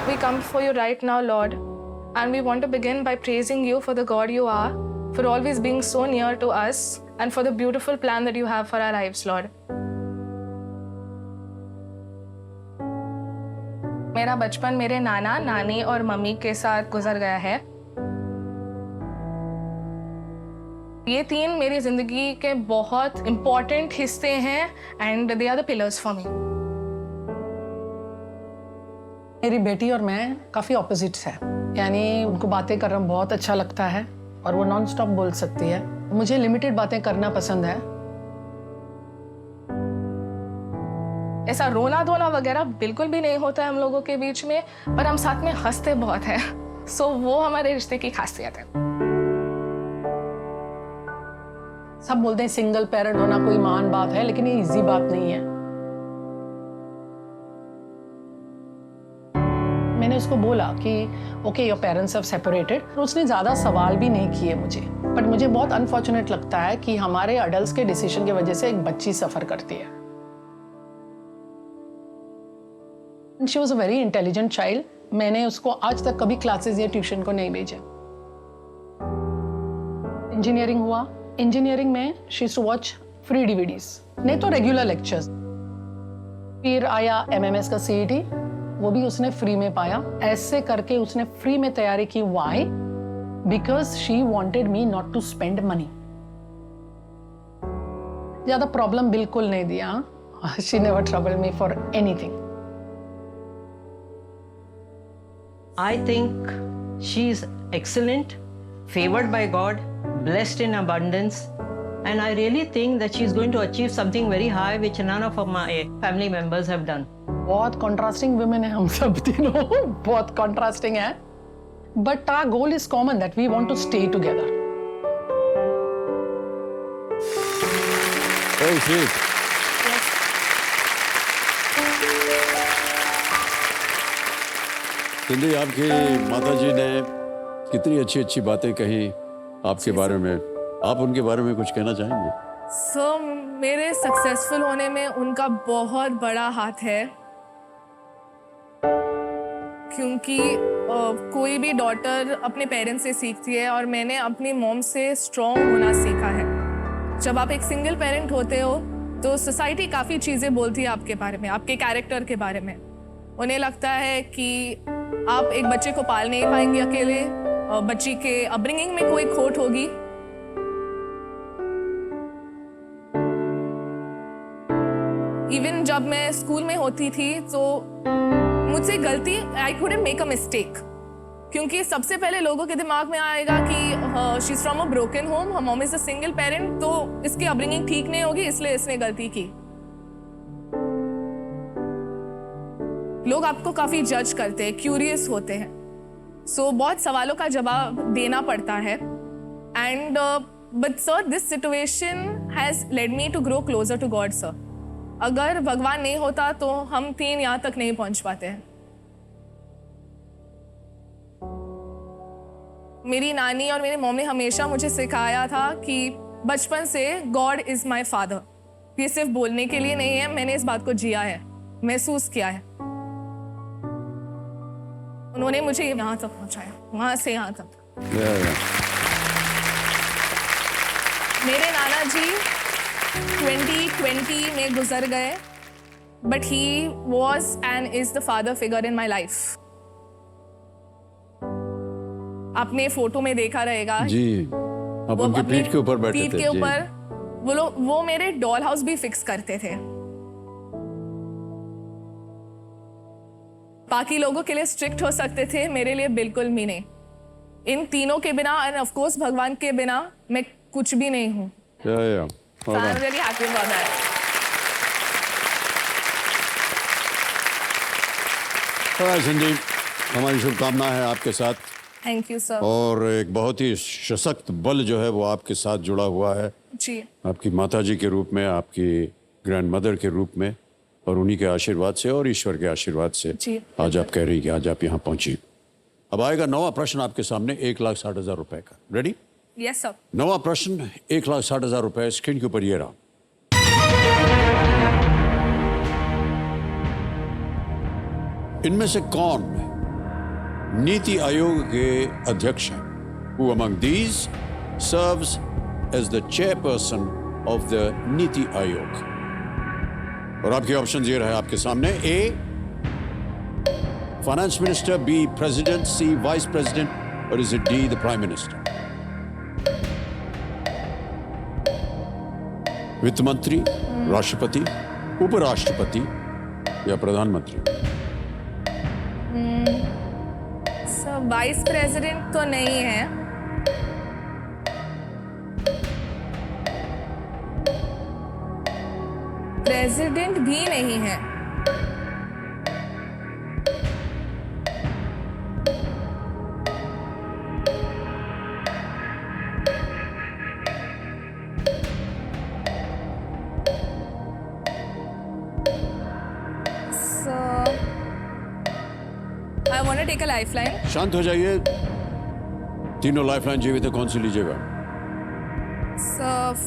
We come before you right now, Lord, and we want to begin by praising you for the God you are, for always being so near to us, and for the beautiful plan that you have for our lives, Lord. मेरा बचपन मेरे नाना, नानी और mummy के साथ गुजर गया है। ये तीन मेरी जिंदगी के बहुत इम्पोर्टेंट हिस्से हैं and they are the pillars for me. मेरी बेटी और मैं काफ़ी ऑपोजिट्स हैं, यानी उनको बातें करना बहुत अच्छा लगता है और वो नॉन स्टॉप बोल सकती है। मुझे लिमिटेड बातें करना पसंद है। ऐसा रोना धोना वगैरह बिल्कुल भी नहीं होता है हम लोगों के बीच में, पर हम साथ में हंसते बहुत हैं। सो वो हमारे रिश्ते की खासियत है। सब बोलते हैं सिंगल पेरेंट होना कोई महान बात है, लेकिन ये इजी बात नहीं है। मैंने उसको बोला कि okay your parents have separated, और उसने ज़्यादा सवाल भी नहीं किए मुझे। बट मुझे बहुत अनफॉर्चुनेट लगता है कि हमारे अडल्ट्स के डिसीजन की वजह से एक बच्ची सफ़र करती है। She was a very intelligent child. मैंने उसको आज तक कभी क्लासेस या ट्यूशन को नहीं भेजा। इंजीनियरिंग हुआ, इंजीनियरिंग में she used to watch free DVDs, नहीं तो रेगुलर लेक्चर्स। फिर आया एमएमएस का सीईटी, वो भी उसने फ्री में पाया। ऐसे करके उसने फ्री में तैयारी की। Why? Because she wanted me not to spend money. ज्यादा प्रॉब्लम बिल्कुल नहीं दिया। She never trouble me for anything. I think she is excellent, favored by God, blessed in abundance, and I really think that she is going to achieve something very high which none of my family members have done. बहुत contrasting women हैं हम सब तीनों, बहुत contrasting है. But our goal is common, that we want to stay together. Very sweet. Sindhi, आपकी माताजी ने कितनी अच्छी अच्छी बातें कही आपके बारे में. आप उनके बारे में कुछ कहना चाहेंगे? सो मेरे सक्सेसफुल होने में उनका बहुत बड़ा हाथ है, क्योंकि कोई भी डॉटर अपने पेरेंट्स से सीखती है और मैंने अपनी मॉम से स्ट्रॉन्ग होना सीखा है. जब आप एक सिंगल पेरेंट होते हो तो सोसाइटी काफ़ी चीज़ें बोलती है आपके बारे में, आपके कैरेक्टर के बारे में. उन्हें लगता है कि आप एक बच्चे को पाल नहीं पाएंगे अकेले, बच्ची के अपब्रिंगिंग में कोई खोट होगी. इवन जब मैं स्कूल में होती थी तो मुझसे गलती, I couldn't make a mistake, क्योंकि सबसे पहले लोगों के दिमाग में आएगा कि she is from a broken home, her mom is a single parent, तो इसकी अपब्रिंगिंग ठीक नहीं होगी इसलिए इसने गलती की. लोग आपको काफी जज करते हैं, क्यूरियस होते हैं, सो बहुत सवालों का जवाब देना पड़ता है. And but sir, this situation has led me to grow closer to God sir. अगर भगवान नहीं होता तो हम तीन यहाँ तक नहीं पहुंच पाते हैं. मेरी नानी और मेरी मॉम ने हमेशा मुझे सिखाया था कि बचपन से गॉड इज माई फादर. ये सिर्फ बोलने के लिए नहीं है, मैंने इस बात को जिया है, महसूस किया है. उन्होंने मुझे यहाँ तक पहुँचाया, वहाँ से यहाँ तक. मेरे नाना जी 2020 में गुजर गए, but he was and is the father figure in my life. आपने फोटो में देखा रहेगा जी, आप वो उनकी अपनी पीठ के ऊपर बैठे थे. पीठ के ऊपर वो मेरे डॉल हाउस भी फिक्स करते थे. बाकी लोगों के लिए स्ट्रिक्ट हो सकते थे, मेरे लिए बिल्कुल भी नहीं. इन तीनों के बिना और ऑफ कोर्स भगवान के बिना मैं कुछ भी नहीं हूँ. All right. I'm really happy about that. Sindhi, हमारी शुभकामना है आपके साथ. Thank you sir. और एक बहुत ही सशक्त बल जो है वो आपके साथ जुड़ा हुआ है, जी. आपकी माताजी के रूप में, आपकी ग्रैंड मदर के रूप में, और उन्हीं के आशीर्वाद से और ईश्वर के आशीर्वाद से जी. आज आप कह रही कि आज आप यहाँ पहुंची. अब आएगा नवा प्रश्न आपके सामने, 1,60,000 रुपए का. रेडी? Yes sir. नवा प्रश्न 1,60,000 रुपए. स्क्रीन के ऊपर ये रहा. इनमें से कौन नीति आयोग के अध्यक्ष हैं? Who among these serves as the chairperson of the NITI Aayog? और आपके ऑप्शन ये रहे आपके सामने. ए, फाइनेंस मिनिस्टर, बी, प्रेसिडेंट, सी, वाइस प्रेसिडेंट, और is it D, the prime minister? वित्त मंत्री, राष्ट्रपति, उपराष्ट्रपति या प्रधानमंत्री? सर, वाइस प्रेसिडेंट तो नहीं है. प्रेसिडेंट भी नहीं है. I want to take a lifeline. शांत हो जाइए. तीनों लाइफलाइन जीवित है, कौन सी लीजिएगा?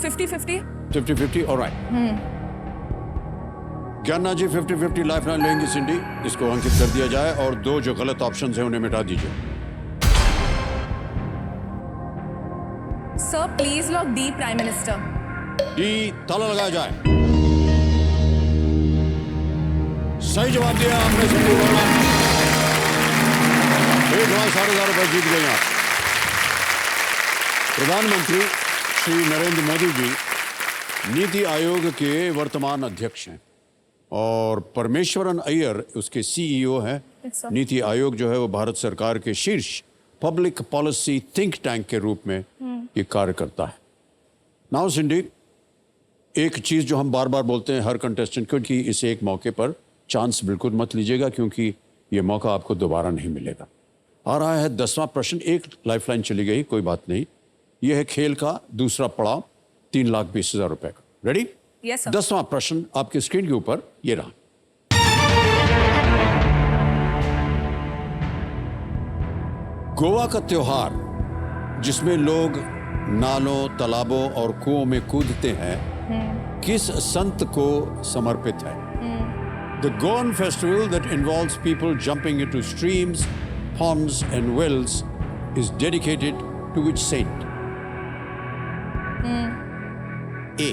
50-50. 50-50, ऑलराइट. ज्ञाना जी 50-50 लाइफलाइन लेंगी. सिंडी, इसको अंकित कर दिया जाए और दो जो गलत ऑप्शन हैं उन्हें मिटा दीजिए. Sir, please log D, Prime Minister. D, ताला लगाया जाए. सही जवाब दिया आपने सिंधी वर्मा. 1,60,000 रुपए जीत गए आप. प्रधानमंत्री श्री नरेंद्र मोदी जी नीति आयोग के वर्तमान अध्यक्ष हैं और परमेश्वरन अय्यर उसके सीईओ हैं Yes, sir. नीति आयोग जो है वो भारत सरकार के शीर्ष पब्लिक पॉलिसी थिंक टैंक के रूप में ये कार्य करता है। नाउ सिंडी, एक चीज जो हम बार बार बोलते हैं हर कंटेस्टेंट को कि इस एक मौके पर चांस बिल्कुल मत लीजिएगा, क्योंकि ये मौका आपको दोबारा नहीं मिलेगा। आ रहा है 10वां प्रश्न। एक लाइफलाइन चली गई, कोई बात नहीं। यह है खेल का दूसरा पड़ाव, 3,20,000 रुपए का। रेडी? Yes, sir. 10वां प्रश्न आपकी स्क्रीन के ऊपर ये रहा। गोवा का त्योहार जिसमें लोग नालों, तालाबों और कुओं में कूदते हैं, किस संत को समर्पित है? The Goan festival that involves people jumping into streams, ponds and wells is dedicated to which saint? A.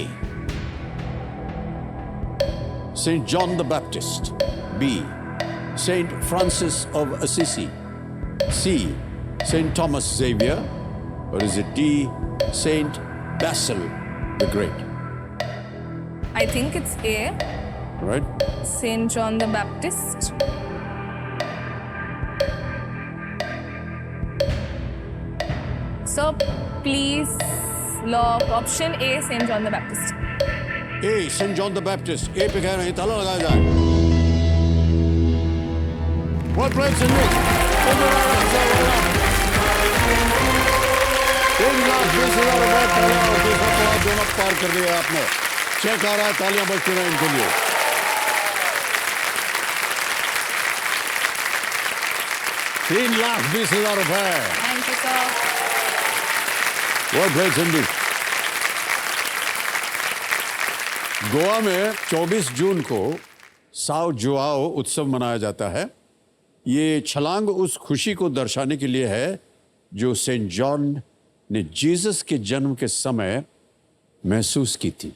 Saint John the Baptist. B. Saint Francis of Assisi. C. Saint Thomas Xavier. Or is it D. Saint Basil the Great? I think it's A, Right? Saint John the Baptist. So please lock option A, Saint John the Baptist. A. Saint John the Baptist. A पे कह रहे हैं, ताला लगाया जाए। Well played, Cindy. 3,20,000 रुपए ताला और दूसरा पड़ाव दोनों पार कर दिया आपने। चेक आ रहा है, तालियां बजती रहें इनके लिए। ₹3,20,000 रुपए। Thank you, sir. Well played, Cindy. Goa में 24 जून को साओ जुआओ उत्सव मनाया जाता है। ये छलांग उस खुशी को दर्शाने के लिए है जो सेंट जॉन ने जीसस के जन्म के समय महसूस की थी।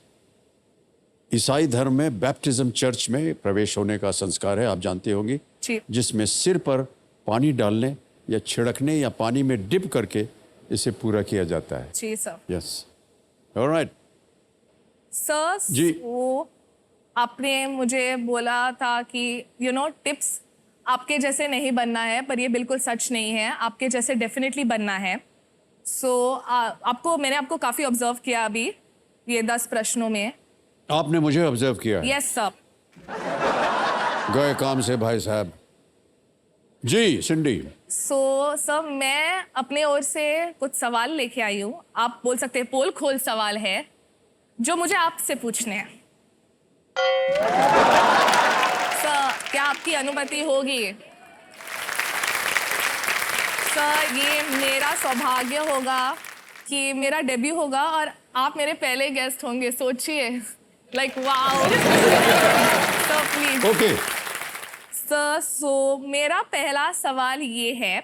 ईसाई धर्म में बैप्टिज्म चर्च में प्रवेश होने का संस्कार है, आप जानते होंगे, जी। जिसमें सिर पर पानी डालने या छिड़कने या पानी में डिप करके इसे पूरा किया जाता है। जी सर। Yes, alright. सर, जी। वो आपने मुझे बोला था कि टिप्स आपके जैसे नहीं बनना है, पर ये बिल्कुल सच नहीं है। आपके जैसे डेफिनेटली बनना है। मैंने आपको काफ़ी ऑब्जर्व किया अभी ये 10 प्रश्नों में। आपने मुझे ऑब्जर्व किया है? Yes sir. गए काम से भाई साहब। जी सिंडी। सर, मैं अपने ओर से कुछ सवाल लेके आई हूँ। आप बोल सकते हैं पोल खोल सवाल है जो मुझे आपसे पूछने हैं। सर, क्या आपकी अनुमति होगी? सर, ये मेरा सौभाग्य होगा कि मेरा डेब्यू होगा और आप मेरे पहले गेस्ट होंगे। सोचिए, like wow. Sir please. Okay sir, मेरा पहला सवाल ये है,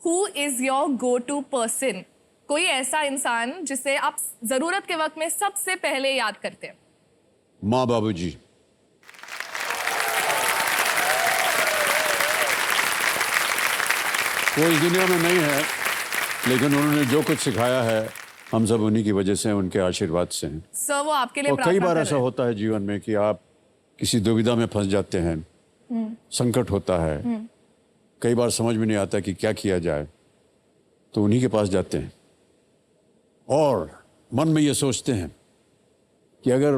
who is your go to person? कोई ऐसा इंसान जिसे आप जरूरत के वक्त में सबसे पहले याद करते हैं। माँ बाबूजी। कोई इस दुनिया में नहीं है, लेकिन उन्होंने जो कुछ सिखाया है हम सब उन्हीं की वजह से, उनके आशीर्वाद से हैं। सर, वो आपके लिए और कई प्रार्थना बार कर ऐसा रहे हैं। होता है जीवन में कि आप किसी दुविधा में फंस जाते हैं, संकट होता है, कई बार समझ में नहीं आता कि क्या किया जाए, तो उन्हीं के पास जाते हैं और मन में ये सोचते हैं कि अगर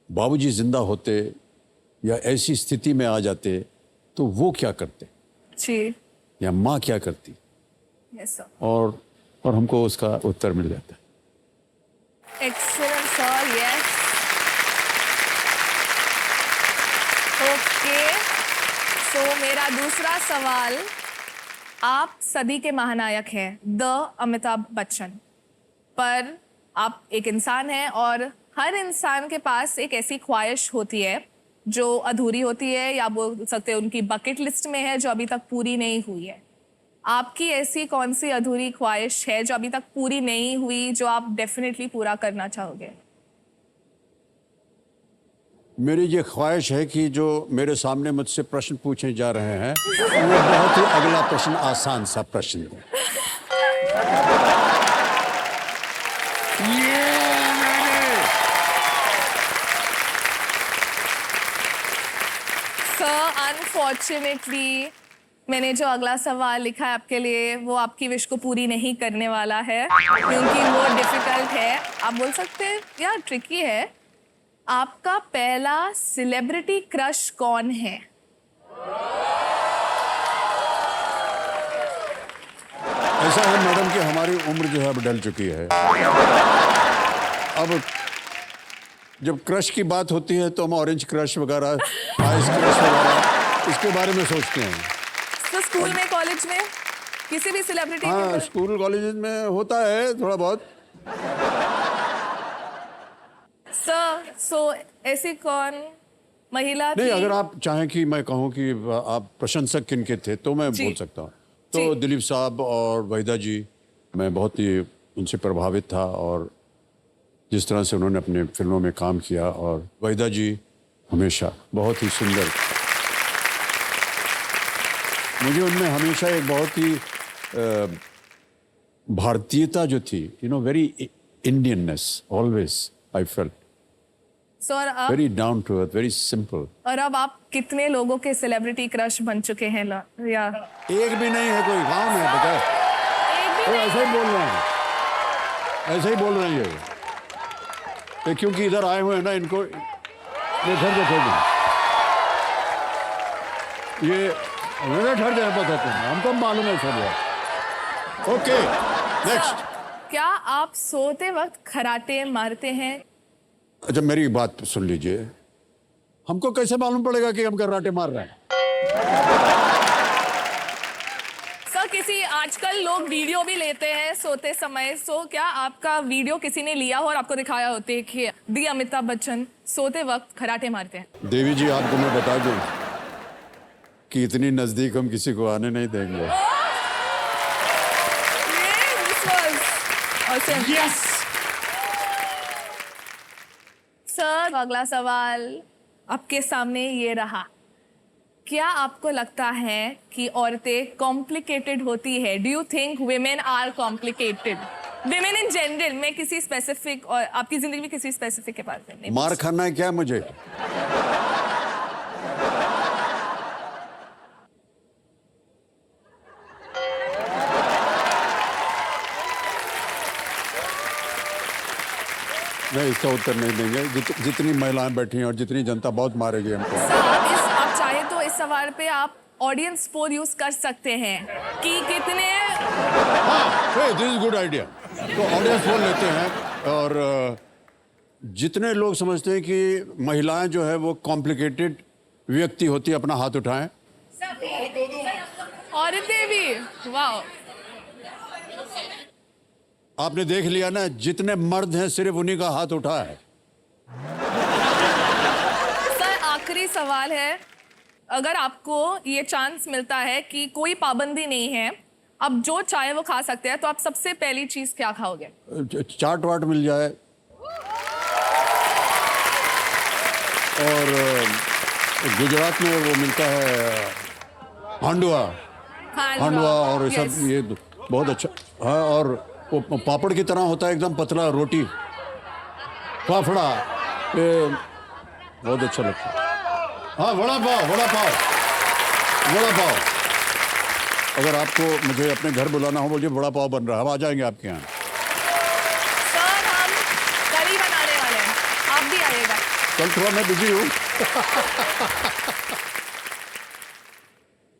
बाबूजी जिंदा होते या ऐसी स्थिति में आ जाते तो वो क्या करते जी। या माँ क्या करती, यस सर। और हमको उसका उत्तर मिल जाता है। Excellent sir, yes. ओके, मेरा दूसरा सवाल, आप सदी के महानायक हैं, द अमिताभ बच्चन, पर आप एक इंसान हैं और हर इंसान के पास एक ऐसी ख्वाहिश होती है जो अधूरी होती है, या बोल सकते हैं उनकी बकेट लिस्ट में है, जो अभी तक पूरी नहीं हुई है। आपकी ऐसी कौन सी अधूरी ख्वाहिश है जो अभी तक पूरी नहीं हुई, जो आप डेफिनेटली पूरा करना चाहोगे? मेरी ये ख्वाहिश है कि जो मेरे सामने मुझसे प्रश्न पूछे जा रहे हैं वो बहुत ही अगला प्रश्न आसान सा प्रश्न है। सर, अनफॉर्चुनेटली मैंने जो अगला सवाल लिखा है आपके लिए वो आपकी विश को पूरी नहीं करने वाला है क्योंकि वो डिफिकल्ट है। आप बोल सकते हैं यार ट्रिकी है। आपका पहला सेलिब्रिटी क्रश कौन है? ऐसा है मैडम कि हमारी उम्र जो है अब ढल चुकी है। अब जब क्रश की बात होती है तो हम ऑरेंज क्रश वगैरह, आइस क्रश वगैरह इसके बारे में सोचते हैं। तो स्कूल में, कॉलेज में किसी भी सेलिब्रिटी हाँ, स्कूल कॉलेज में होता है थोड़ा बहुत। सो ऐसी कौन महिला नहीं, थी? अगर आप चाहें कि मैं कहूँ कि आप प्रशंसक किनके थे तो मैं बोल सकता हूँ। तो दिलीप साहब और वहीदा जी, मैं बहुत ही उनसे प्रभावित था और जिस तरह से उन्होंने अपने फिल्मों में काम किया। और वहीदा जी हमेशा बहुत ही सुंदर, मुझे उनमें हमेशा एक बहुत ही भारतीयता जो थी, very Indianness always I felt, और अब very down to earth, very simple. और अब आप कितने लोगों के सेलिब्रिटी क्रश बन चुके हैं? या एक भी नहीं है कोई, गाँव में पता है। ऐसे ही बोल रहे हैं, ऐसे ही बोल रहे हैं ये क्योंकि इधर आए हुए हैं ना, इनको ये घर देखो ये घर जाए पता तुम्हें, हमको मालूम है सब। Okay next. क्या आप सोते वक्त खराटे मारते हैं? अच्छा मेरी बात सुन लीजिए, हमको कैसे मालूम पड़ेगा कि हम कराटे मार रहे हैं? सर किसी आजकल लोग वीडियो भी लेते हैं सोते समय। सो क्या आपका वीडियो किसी ने लिया हो और आपको दिखाया हो कि दी अमिताभ बच्चन सोते वक्त खराटे मारते हैं? देवी जी आपको मैं बता दूं कि इतनी नजदीक हम किसी को आने नहीं देंगे। यस सर, अगला सवाल आपके सामने ये रहा। क्या आपको लगता है कि औरतें कॉम्प्लिकेटेड होती है? Do you think women are complicated? women in general, मैं किसी स्पेसिफिक और आपकी जिंदगी में किसी स्पेसिफिक के बारे में नहीं। मार खाना है क्या मुझे? नहीं, इसका उत्तर नहीं देंगे। जितनी महिलाएं बैठी हैं और जितनी जनता बहुत मारेगी हमको। आप चाहे तो इस सवाल पे आप ऑडियंस पोल यूज कर सकते हैं कि कितने। हाँ, दिस इज गुड आइडिया। तो ऑडियंस पोल लेते हैं और जितने लोग समझते हैं कि महिलाएं जो है वो कॉम्प्लिकेटेड व्यक्ति होती है, अपना हाथ उठाएं। औरतें भी, वाह। आपने देख लिया ना, जितने मर्द हैं सिर्फ उन्हीं का हाथ उठा है। सर आखिरी सवाल है, अगर आपको ये चांस मिलता है कि कोई पाबंदी नहीं है, अब जो चाहे वो खा सकते हैं, तो आप सबसे पहली चीज क्या खाओगे? चाट वाट मिल जाए और गुजरात में वो मिलता है हांडवा और सब, ये बहुत अच्छा। हाँ, और वो पापड़ की तरह होता है, एकदम पतला रोटी, फाफड़ा, ये बहुत अच्छा लगता है। हाँ, वड़ा पाव। अगर आपको मुझे अपने घर बुलाना हो, बोलिए वड़ा पाव बन रहा है, हम आ जाएंगे आपके यहाँ। सर हम करी बनाने वाले हैं, आप भी आइएगा। कल थोड़ा मैं बिजी हूँ।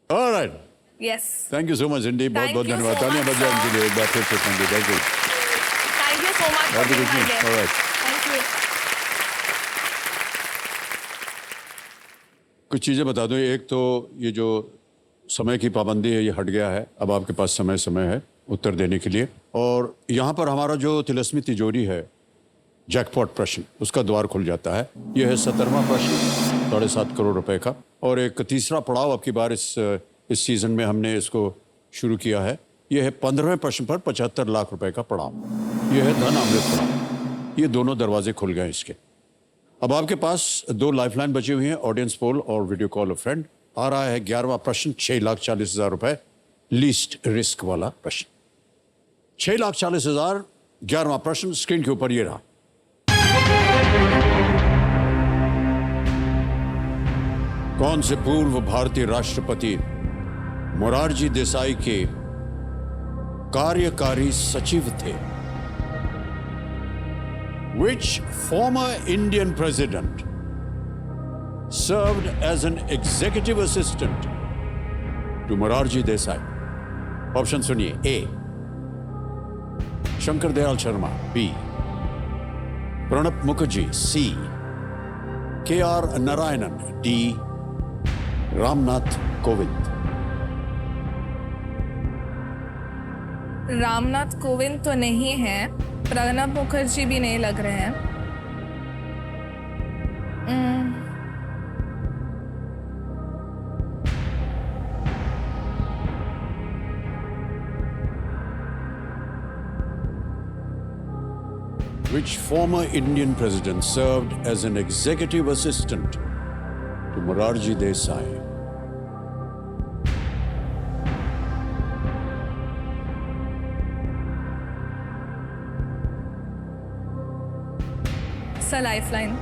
Alright, yes, thank you so much इंडी, बहुत बहुत Thank you धन्यवाद। so तालियां much, बजाएं sir. इनके लिए एक बार फिर से। Thank you thank you so much for being my guest. Alright. Thank you. कुछ चीज़ें बता दूं। एक तो ये जो समय की पाबंदी है ये हट गया है, अब आपके पास समय है उत्तर देने के लिए। और यहाँ पर हमारा जो तिलस्मी तिजोरी है, जैकपॉट प्रश्न, उसका द्वार खुल जाता है। यह है 17वां प्रश्न, 7.5 करोड़ रुपए का। और एक तीसरा पड़ाव अब की बार इस सीजन में हमने इसको शुरू किया है। यह है 15वें प्रश्न पर 75 लाख रुपए का पड़ाव। यह है धन अमृत पड़ाव। ये दोनों दरवाजे खुल गए इसके। अब आपके पास 2 लाइफलाइन बची हुई हैं, ऑडियंस पोल और वीडियो कॉल अ फ्रेंड। आ रहा है 11वां प्रश्न, 6,40,000 रुपए, लीस्ट रिस्क वाला प्रश्न। 6,40,000, 11वां प्रश्न स्क्रीन के ऊपर ये रहा। कौन से पूर्व भारतीय राष्ट्रपति मोरारजी देसाई के कार्यकारी सचिव थे? Which former Indian president served as an executive assistant to Morarji Desai? Option सुनिए। ए शंकर दयाल शर्मा, बी प्रणब मुखर्जी, सी के आर नारायणन, डी रामनाथ कोविंद। रामनाथ कोविंद तो नहीं है, प्रणब मुखर्जी भी नहीं लग रहे हैं। Which former Indian president served as an executive assistant to Morarji Desai? Sir lifeline.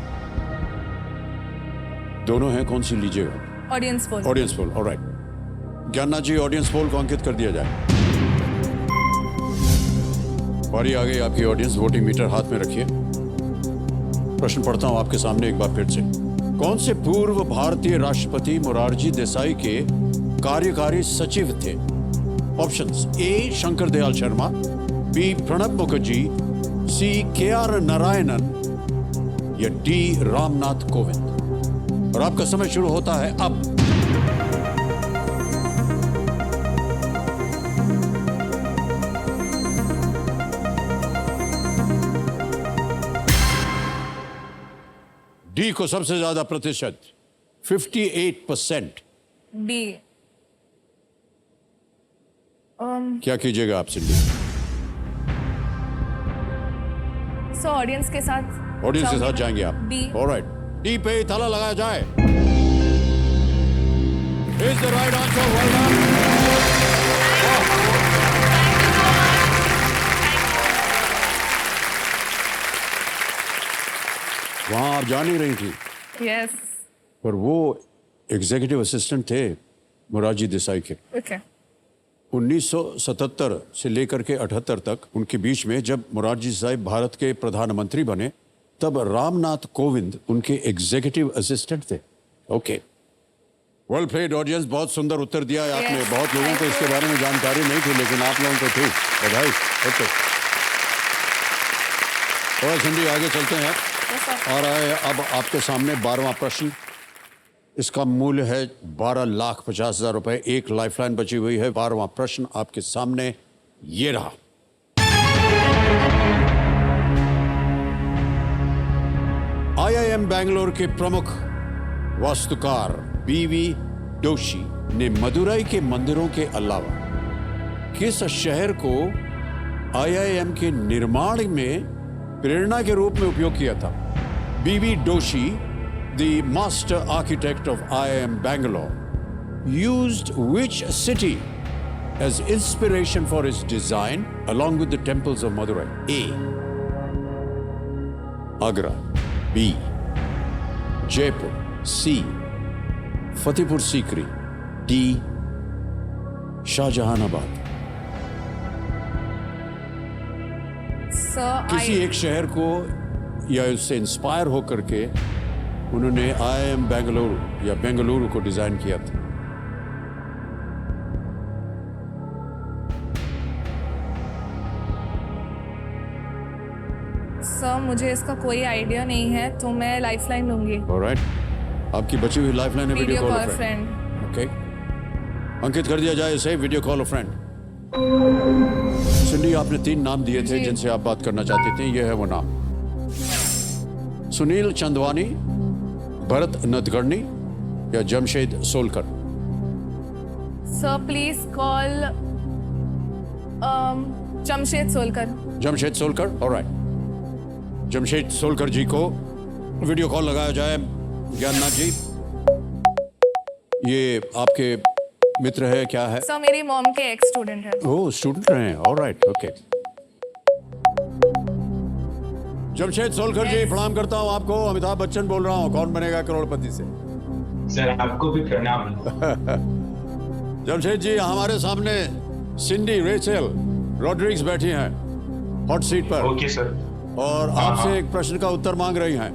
दोनों हैं, कौन सी लीजिएगा? Audience poll. Audience poll, alright. Gyannath ji, audience poll को अंकित कर दिया जाए। बारी आ गई आपकी ऑडियंस, वोटिंग मीटर हाथ में रखिए। प्रश्न पढ़ता हूं आपके सामने एक बार फिर से। कौन से पूर्व भारतीय राष्ट्रपति मोरारजी देसाई के कार्यकारी सचिव थे? ऑप्शंस: ए शंकर दयाल शर्मा, बी प्रणब मुखर्जी, सी के आर नारायणन या डी रामनाथ कोविंद। और आपका समय शुरू होता है अब। डी को सबसे ज्यादा प्रतिशत 58%। बी। क्या कीजिएगा आप सिंधी? सो ऑडियंस के साथ। ऑडियंस के साथ जाएंगे आप? डी। ऑलराइट, डी पे ताला लगाया जाए। Is the right answer. Well done. वहां आप जा नहीं रही थी, यस। पर वो एग्जीक्यूटिव असिस्टेंट थे मोरारजी देसाई के। ओके। 1977 से लेकर के 78 तक, उनके बीच में जब मोरारजी देसाई भारत के प्रधानमंत्री बने, तब रामनाथ कोविंद उनके एग्जीक्यूटिव असिस्टेंट थे। ओके, वेल प्लेड ऑडियंस, बहुत सुंदर उत्तर दिया है आपने। Yes, बहुत लोगों को इसके बारे में जानकारी नहीं थी, लेकिन आप लोगों को थी। बधाई। ओके, और सिंधी आगे चलते हैं। आ रहा है अब आपके सामने 12वां प्रश्न। इसका मूल्य है 12,50,000 रुपए। एक लाइफलाइन बची हुई है। 12वां प्रश्न आपके सामने ये रहा। IIM बैंगलोर के प्रमुख वास्तुकार BV जोशी ने मदुरई के मंदिरों के अलावा किस शहर को IIM के निर्माण में प्रेरणा के रूप में उपयोग किया था? BV Joshi, the master architect of IIM Bangalore, used which city as inspiration for his design along with the temples of Madurai? A. Agra, B. Jaipur, C. Fatehpur Sikri, D. Shahjahanabad। किसी एक शहर को या उससे इंस्पायर होकर के उन्होंने IIM Bengaluru या बेंगलुरु को डिजाइन किया था। सर मुझे इसका कोई आइडिया नहीं है, तो मैं लाइफलाइन लूंगी। ऑलराइट, आपकी बची हुई लाइफलाइन है वीडियो कॉल फ्रेंड। ओके, अंकित कर दिया जाए इसे वीडियो कॉल फ्रेंड। सुनिए, आपने 3 नाम दिए थे जिनसे आप बात करना चाहते थे। ये है वो नाम: सुनील चंदवानी, भरत नदगढ़नी या Jamshed Solkar. Sir please call Jamshed Solkar. Jamshed Solkar, alright. Jamshed Solkar ji को वीडियो कॉल लगाया जाए। ज्ञाननाथ जी, ये आपके मित्र है, क्या है? सर मेरी मॉम के एक्स स्टूडेंट है। ओह, स्टूडेंट रहे हैं। Alright, okay. जमशेद सोलकर जी, प्रणाम करता हूं आपको। अमिताभ बच्चन बोल रहा हूं, कौन बनेगा करोड़पति से। सर आपको भी प्रणाम। जमशेद जी, हमारे सामने सिंडी रेचल रॉड्रिग्स बैठी हैं हॉट सीट पर। Okay sir. और आपसे एक प्रश्न का उत्तर मांग रही हैं।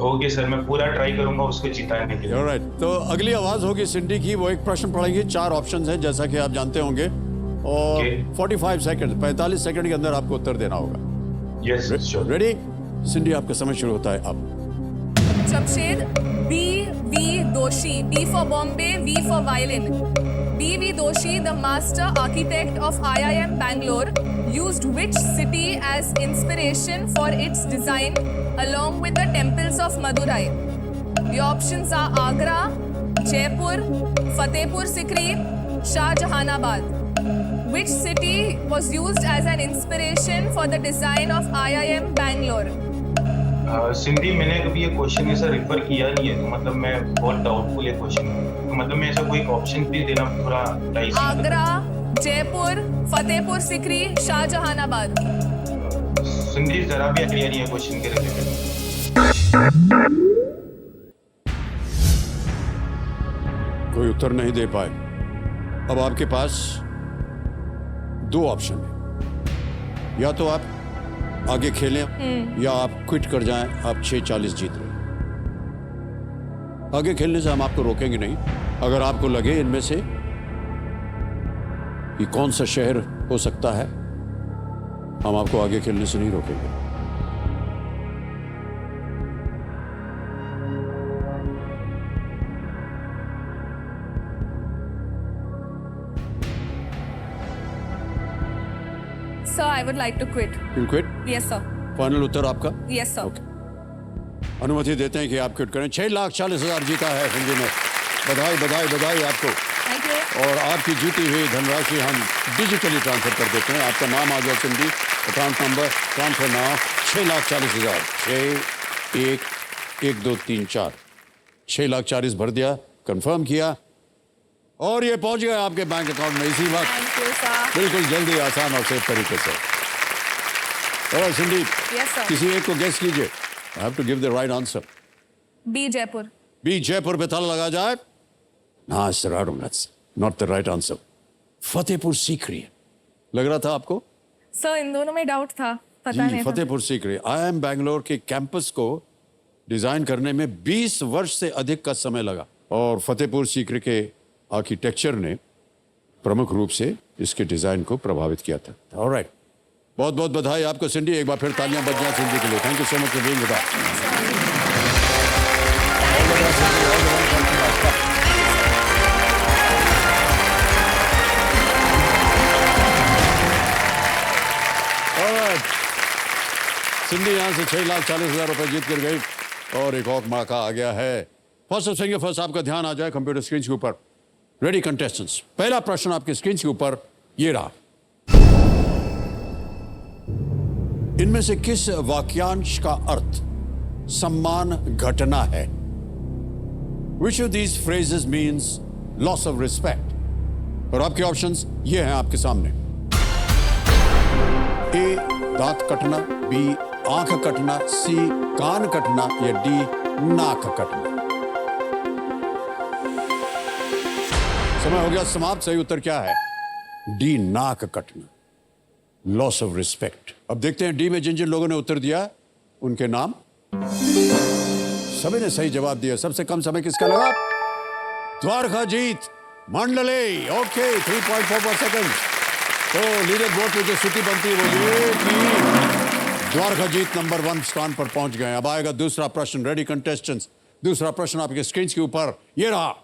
ओके सर, मैं पूरा ट्राई करूंगा उसको जिताने के लिए। ऑलराइट, तो अगली आवाज होगी सिंडी की। वो एक प्रश्न पढ़ेंगी, 4 ऑप्शंस हैं जैसा कि आप जानते होंगे, और 45 सेकंड 45 सेकंड के अंदर आपको उत्तर देना होगा। Yes sure. रेडी? सिंडी, आपका समय शुरू होता है अब। Jamshed, B.V. Doshi, B for Bombay, V for violin. B.V. Doshi, the master architect of IIM Bangalore, used which city as inspiration for its design along with the temples of Madurai? The options are Agra, Jaipur, Fatehpur Sikri, Shahjahanabad. Which city was used as an inspiration for the design of IIM Bangalore? Sindhi, मैंने कभी ये question ऐसा refer किया नहीं है, तो मतलब मैं बहुत डाउटफुल है क्वेश्चन। तो मतलब मैं ऐसा कोई ऑप्शन भी देना थोड़ा डाइसी। आगरा, जयपुर, फतेहपुर सिकरी, शाहजहानाबाद। सिंधी, जरा भी आइडिया नहीं है क्वेश्चन के रिलेटेड। कोई उत्तर नहीं दे पाए। अब आपके पास 2 ऑप्शन है, या तो आप आगे खेलें या आप क्विट कर जाएं। आप 6:40 जीत रहे। आगे खेलने से हम आपको रोकेंगे नहीं। अगर आपको लगे इनमें से कि कौन सा शहर हो सकता है, हम आपको आगे खेलने से नहीं रोकेंगे। Sir, I would like to quit. You'll quit? Yes, sir. Final उत्तर आपका? Yes, sir. ओके, अनुमति देते हैं कि आप क्विट करें। 6,40,000 जीता है सिंधी ने। बधाई बधाई बधाई आपको। Thank you. और आपकी जीती हुई धनराशि हम डिजिटली ट्रांसफर कर देते हैं। आपका नाम आ गया सिंधी, अकाउंट नंबर, ट्रांसफर नाम 6,40,000। 6,1,1,2,3,4 6,40,000 भर दिया, कंफर्म किया, और ये पहुंच गया आपके बैंक अकाउंट में इसी वक्त। Thank you, sir. बिल्कुल जल्दी, आसान और सेफ तरीके से। और सिंधी, Yes, sir. किसी एक को गेस कीजिए। I have to give the right answer. B. Jaipur. B Jaipur पे ताला लगा जाए। ना sir, not the right answer. Fatehpur Sikri लग रहा था आपको? सर, इन दोनों में डाउट था, पता जी, नहीं था। फतेहपुर सीकरी IIM बैंगलोर के कैंपस को डिजाइन करने में 20 वर्ष से अधिक का समय लगा, और फतेहपुर सीकरी के आर्किटेक्चर ने प्रमुख रूप से इसके डिजाइन को प्रभावित किया था। ऑलराइट, बहुत बहुत बधाई आपको सिंधी। एक बार फिर तालियां बज जाएं सिंधी के लिए। Thank you so much for being with us. Sindhi यहाँ से 6,40,000 रुपए जीत कर गई, और एक और मौका आ गया है। फर्स्ट आपका ध्यान आ जाए कंप्यूटर स्क्रीन के ऊपर। रेडी कंटेस्टेंट्स, पहला प्रश्न आपके स्क्रीन के ऊपर ये रहा। इनमें से किस वाक्यांश का अर्थ सम्मान घटना है? Which of these phrases means loss of respect? और आपके ऑप्शंस ये हैं आपके सामने। ए, दांत कटना, बी, आंख कटना, सी, कान कटना, या डी, नाक कटना। समय हो गया समाप्त। सही उत्तर क्या है? डी, नाक कटना, लॉस ऑफ रिस्पेक्ट। अब देखते हैं डी में जिन जिन लोगों ने उत्तर दिया उनके नाम। सभी ने सही जवाब दिया। सबसे कम समय किसका लगा? द्वारकाजीत मंडले। Okay, 3.4 second. तो लीडर बोर्ड में जो स्थिति बनती है वो ये कि द्वारकाजीत नंबर 1 स्थान पर पहुंच गए। अब आएगा दूसरा प्रश्न। रेडी कंटेस्टेंट्स, दूसरा प्रश्न आपके स्क्रीन के ऊपर ये रहा।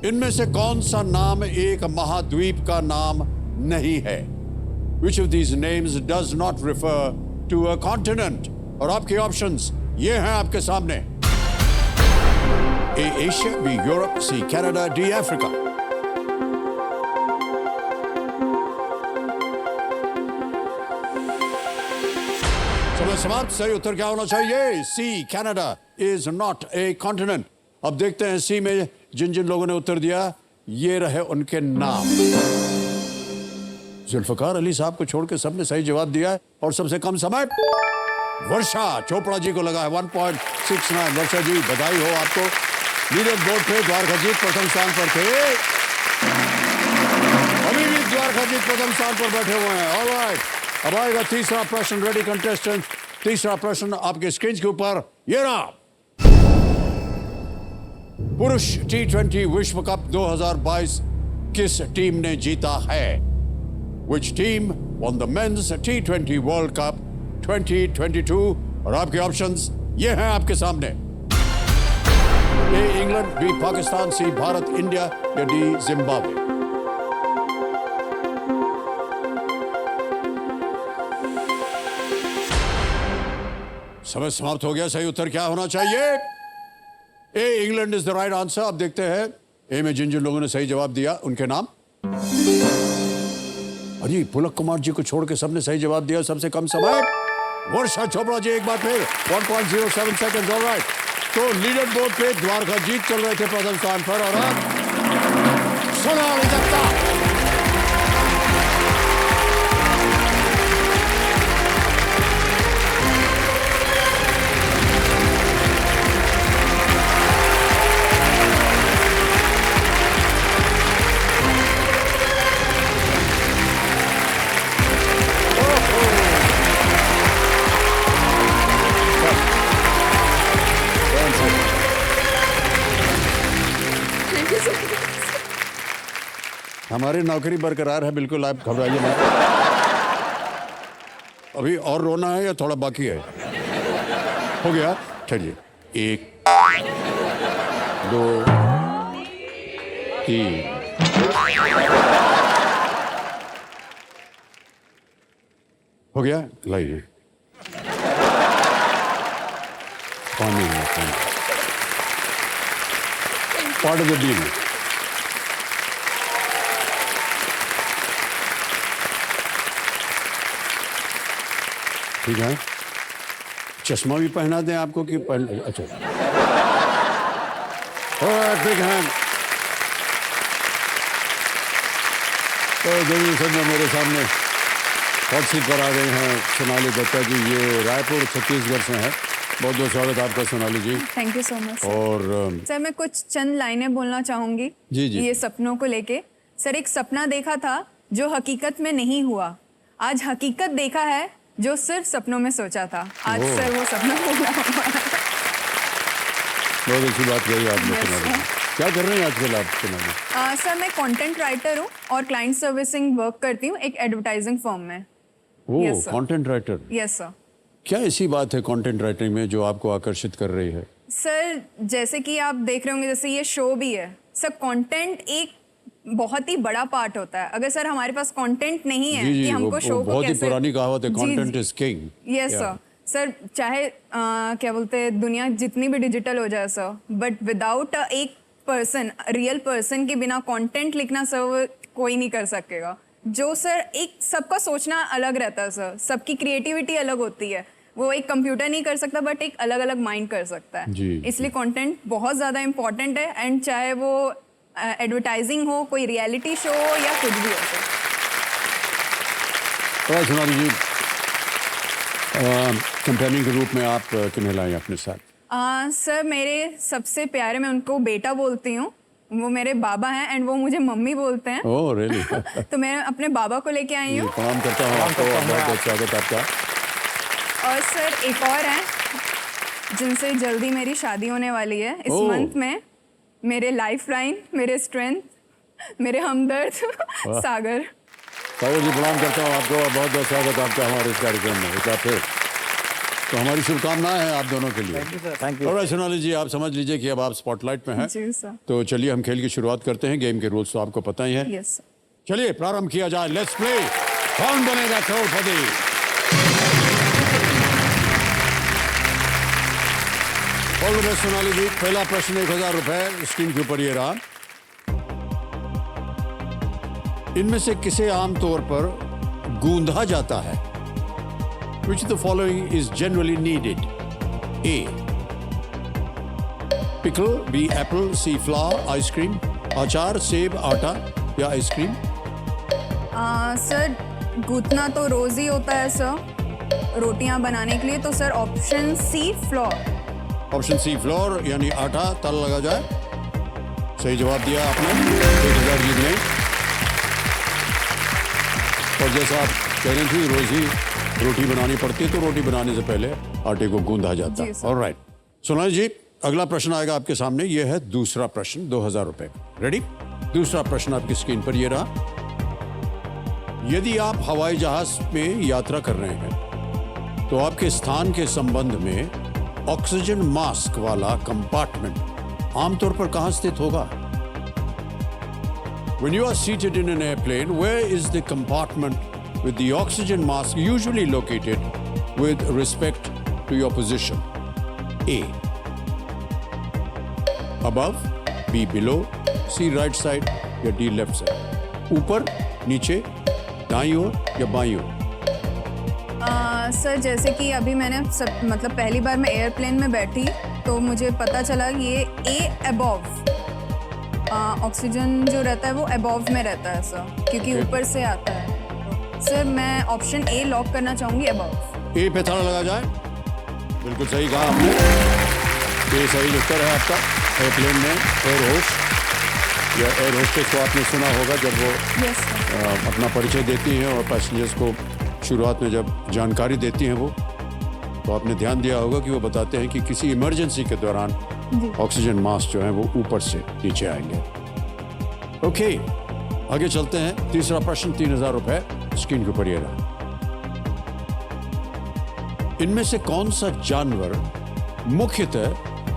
इनमें से कौन सा नाम एक महाद्वीप का नाम नहीं है? Which of these names does not refer to a continent? और आपके ऑप्शंस ये हैं आपके सामने। A, Asia, B, Europe, C, Canada, D, Africa. समय समाप्त। सही उत्तर क्या होना चाहिए? C, Canada is not a continent. अब देखते हैं सी में जिन जिन लोगों ने उत्तर दिया ये रहे उनके नाम। जुल्फकार अली साहब को छोड़ के सबने सही जवाब दिया है, और सबसे कम समय वर्षा चोपड़ा जी को लगा है 1.69। वर्षा जी बधाई हो आपको। लीडर बोर्ड पे द्वारकाजीत प्रथम स्थान पर थे, अभी भी द्वारकाजीत प्रथम स्थान पर बैठे हुए हैं। ऑलराइट, अब आएगा तीसरा प्रश्न। रेडी कंटेस्टेंट, तीसरा प्रश्न आपके स्क्रीन के ऊपर ये रहा। पुरुष T20 विश्व कप 2022 किस टीम ने जीता है? Which team won the men's T20 World Cup 2022? और आपके ऑप्शंस ये हैं आपके सामने। A England, B Pakistan, C Bharat, India या डी जिम्बाब्वे। समय समाप्त हो गया। सही उत्तर क्या होना चाहिए? A England is the right answer. अब देखते हैं ए में जिन जिन लोगों ने सही जवाब दिया उनके नाम। अजी पुलक कुमार जी को छोड़ के सबने सही जवाब दिया। सबसे कम समय वर्षा चोपड़ा जी एक बार फिर 1.07 सेकंड। ऑलराइट, तो लीडर बोर्ड पे द्वारकाजीत चल रहे थे प्रथम स्थान पर और अब सोनाली दत्ता। हमारी नौकरी बरकरार है, बिल्कुल आप घबराइए मत। अभी और रोना है या थोड़ा बाकी है? हो गया, चलिए 1 2 3 हो गया। लाइए पानी है, पार्ट ऑफ द डील। ठीक है, चश्मा भी पहना दें आपको कि पहन? अच्छा, बिग हैंड। तो जरूर सब मेरे सामने हॉट सीट पर आ गए हैं सोनाली दत्ता जी। ये रायपुर छत्तीसगढ़ से हैं। बहुत बहुत स्वागत आपका Sonali ji. Thank you so much. और सर मैं कुछ चंद लाइनें बोलना चाहूँगी जी जी। ये सपनों को लेके। सर एक सपना देखा था जो हकीकत में नहीं हुआ, आज हकीकत देखा है जो सिर्फ सपनों में सोचा था। आज सर वो सपना पूरा हुआ। बहुत अच्छी बात कही आपने सोनाली जी। क्या कर रहे हैं आजकल आप सोनाली? सर मैं कंटेंट राइटर हूँ और क्लाइंट सर्विसिंग वर्क करती हूँ एक एडवर्टाइजिंग फर्म में। ओह, कंटेंट राइटर। Yes sir. क्या ऐसी बात है कंटेंट राइटिंग में जो आपको आकर्षित कर रही है? सर जैसे कि आप देख रहे होंगे, जैसे ये शो भी है सर, कंटेंट एक बहुत ही बड़ा पार्ट होता है। अगर सर हमारे पास कंटेंट नहीं है जी, कि हमको शो को बहुत ही कैसे... पुरानी कहावत है, content is king. Yes sir. Sir चाहे क्या बोलते हैं, दुनिया जितनी भी डिजिटल हो जाए सर, बट विदाउट एक पर्सन, रियल पर्सन के बिना कंटेंट लिखना सर कोई नहीं कर सकेगा। जो सर एक सबका सोचना अलग रहता है सर, सबकी क्रिएटिविटी अलग होती है। वो एक कंप्यूटर नहीं कर सकता बट एक अलग अलग माइंड कर सकता है। इसलिए कंटेंट बहुत ज़्यादा इंपॉर्टेंट है। एंड चाहे वो एडवर्टाइजिंग हो, कोई रियलिटी शो हो या कुछ भी हो। तो सोनाली जी, कंपेनियन के रूप में आप किन्हें लाएं अपने साथ? सर मेरे सबसे प्यारे, मैं उनको बेटा बोलती हूँ, वो मेरे बाबा हैं एंड वो मुझे मम्मी बोलते हैं। Oh really? तो मैं अपने बाबा को लेके आई हूँ। प्रणाम करता हूँ आपको, बहुत स्वागत आपका। और सर एक और हैं जिनसे जल्दी मेरी शादी होने वाली है इस मंथ में। मेरे लाइफलाइन, मेरे स्ट्रेंथ, मेरे हमदर्द सागर। सागर जी प्रणाम करता हूँ आपको, बहुत बहुत स्वागत आपका हमारे इस कार्यक्रम में एक बार फिर। तो हमारी शुभकामनाएं हैं आप दोनों के लिए। Thank you. और सोनाली जी, आप समझ लीजिए कि अब आप स्पॉटलाइट में हैं। जी सर। तो चलिए हम खेल की शुरुआत करते हैं। गेम के रूल्स तो आपको पता ही है। Yes sir. चलिए प्रारंभ किया जाए। लेट्स प्ले कौन बनेगा करोड़पति। ऑल द बेस्ट सोनाली जी। पहला प्रश्न 1000 रुपए स्क्रीन के ऊपर ये रहा। इनमें से किसे आमतौर पर गूंधा जाता है? Which of the following is generally needed? A. Pickle, B. Apple, C. Flour, ice cream, अचार, सेब, आटा या आइसक्रीम? सर गूंथना तो रोज ही होता है सर, रोटियां बनाने के लिए, तो sir option sea floor. Option sea floor यानी आटा, ताला लगा जाए। सही जवाब दिया आपने, 1000 जीत गए। और जैसा आप कह रही थी, रोज ही रोटी बनानी पड़ती है, तो रोटी बनाने से पहले आटे को गूंदा जाता है। ऑलराइट सोनाली जी, अगला प्रश्न आएगा आपके सामने। यह है दूसरा प्रश्न 2000 रुपए। रेडी? दूसरा प्रश्न आपकी स्क्रीन पर ये रहा। यदि आप हवाई जहाज में यात्रा कर रहे हैं तो आपके स्थान के संबंध में ऑक्सीजन मास्क वाला कंपार्टमेंट आमतौर पर कहां स्थित होगा? When you are seated in an airplane, where is the compartment with the oxygen mask usually located with respect to your position? A. Above, B. Below, C. Right side या D. Left side. ऊपर, नीचे, दाईं ओर या बाईं ओर? Sir जैसे कि अभी मैंने मतलब पहली बार मैं एयरप्लेन में बैठी तो मुझे पता चला ये ए अबव, ऑक्सीजन जो रहता है वो अबव में रहता है सर, क्योंकि ऊपर से आता है। सर मैं ऑप्शन ए लॉक करना चाहूँगी, अबव। ए पे ताला लगा जाए। बिल्कुल सही कहा आपने, ये सही उत्तर है आपका। एयरप्लेन में एयर होस्ट या एयर होस्टेस को आपने सुना होगा जब वो अपना परिचय देती हैं और पैसेंजर्स को शुरुआत में जब जानकारी देती हैं वो, तो आपने ध्यान दिया होगा कि वो बताते हैं कि किसी इमरजेंसी के दौरान ऑक्सीजन मास्क जो है वो ऊपर से नीचे आएंगे। ओके, आगे चलते हैं। तीसरा प्रश्न 3000 रुपए स्क्रीन के ऊपर ये रहा। इनमें से कौन सा जानवर मुख्यतः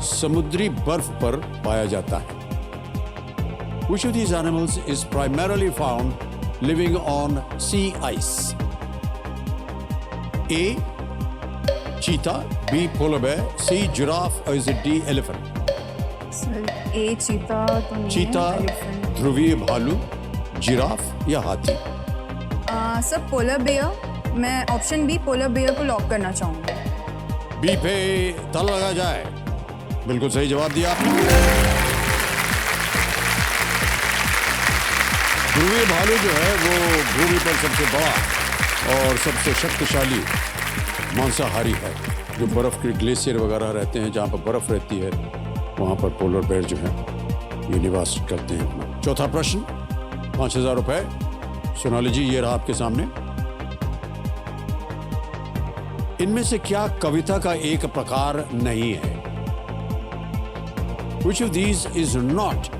समुद्री बर्फ पर पाया जाता है? Which of these animals is primarily found living on sea ice? A. Cheetah, B. Polar bear, C. Giraffe, or is it D. Elephant? Sir A चीता तो नहीं चीता, है, elephant। ध्रुवीय भालू, जिराफ या हाथी? सर पोलर बेयर, मैं ऑप्शन बी पोलर बेयर को लॉक करना चाहूँगी। बी पे ताला लगा जाए। बिल्कुल सही जवाब दिया आपने। ध्रुवीय भालू जो है वो भूमि पर सबसे बड़ा और सबसे शक्तिशाली मांसाहारी है। जो बर्फ के ग्लेशियर वगैरह रहते हैं, जहाँ पर बर्फ रहती है, वहाँ पर पोलर बेयर जो है ये निवास करते हैं अपना। चौथा प्रश्न 5000 रुपए। सोनाली जी, ये रहा आपके सामने। इनमें से क्या कविता का एक प्रकार नहीं है? Which of these is not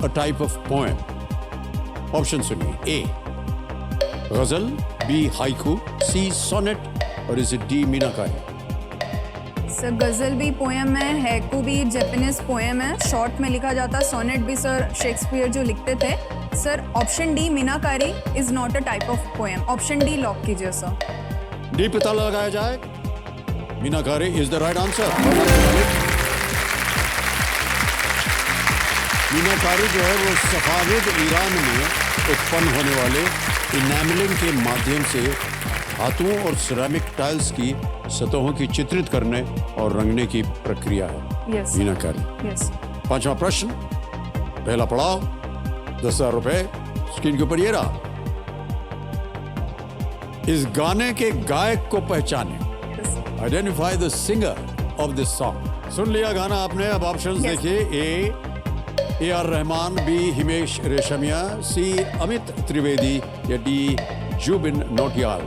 a type of poem? Option सुनिए। ए गजल, बी हाइकू, सी सोनेट, और is it D meenakari? Sir गजल भी पोएम है, हैकू भी जापानीज पोएम है, शॉर्ट में लिखा जाता है। सोनेट भी सर शेक्सपियर जो लिखते थे। Sir option D meenakari is not a type of poem. Option D lock कीजिए सर। डी पे ताला लगाया जाए। मीनाकारी इज द राइट आंसर। मीनाकारी जो है वो सफाविद ईरान में उत्पन्न होने वाले इनामलिंग के माध्यम से धातुओं और सिरेमिक टाइल्स की सतहों की चित्रित करने और रंगने की प्रक्रिया है Yes. मीनाकारी। यस। पांचवा प्रश्न, पहला पड़ाव 10,000 रुपए स्क्रीन के ऊपर ये रहा। इस गाने के गायक को पहचाने। Identify the singer of this song. सुन लिया गाना आपने, अब ऑप्शंस देखिए। A R Rahman, B Himesh Reshammiya, C Amit Trivedi या D Jubin Nautiyal?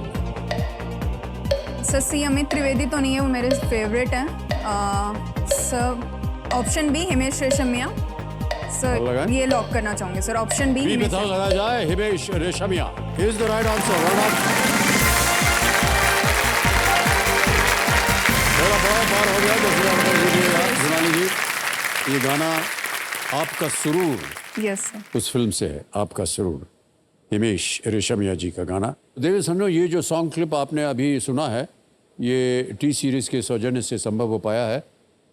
Sir C Amit Trivedi तो नहीं है, वो मेरे फेवरेट हैं। Sir option B Himesh Reshammiya sir, ये लॉक करना चाहूंगे सर। ऑप्शन बी बी पे ताला लगाया जाए। Himesh Reshammiya is the right answer. थोड़ा बड़ा पार हो गया। 10,000 रुपए दीजिएगा। सोनाली जी, ये गाना आपका सुरूर यस सर। उस फिल्म से है, आपका सुरूर, हिमेश रेशमिया जी का गाना। देवेश समझो, ये जो सॉन्ग क्लिप आपने अभी सुना है ये टी सीरीज के सौजन्य से संभव हो पाया है।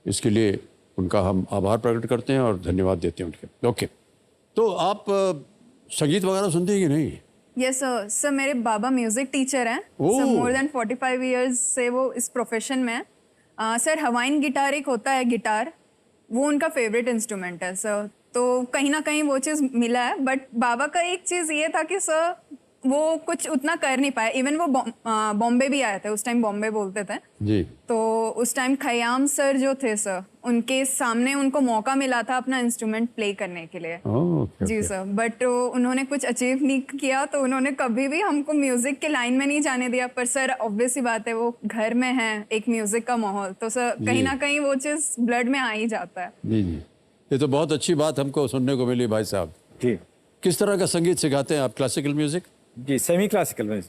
इसके लिए उनका हम आभार प्रकट करते हैं और धन्यवाद देते हैं उनके। ओके, तो आप संगीत वगैरह सुनते हैं कि नहीं? Yes sir. सर मेरे बाबा म्यूजिक टीचर हैं। ओह। सर मोर देन 45 इयर्स से वो इस प्रोफेशन में हैं। सर हवाइन गिटार एक होता है गिटार, वो उनका फेवरेट इंस्ट्रूमेंट है सर। तो कहीं ना कहीं वो चीज़ मिला है। बट बाबा का एक चीज़ ये था कि सर वो कुछ उतना कर नहीं पाए। इवन वो बॉम्बे भी आए थे, उस टाइम बॉम्बे बोलते थे। जी तो उस टाइम खयाम सर जो थे सर, उनके सामने उनको मौका मिला था अपना इंस्ट्रूमेंट प्ले करने के लिए। ओके जी सर, बट उन्होंने कुछ अचीव नहीं किया, तो उन्होंने कभी भी हमको म्यूजिक के लाइन में नहीं जाने दिया। पर सर ऑब्वियस सी बात है, वो घर में है एक म्यूजिक का माहौल, तो सर कहीं ना कहीं वो चीज़ ब्लड में आ ही जाता है। जी जी, ये तो बहुत अच्छी बात हमको सुनने को मिली भाई साहब। जी किस तरह का संगीत सिखाते हैं आप? Classical music? जी, सेमी क्लासिकल में।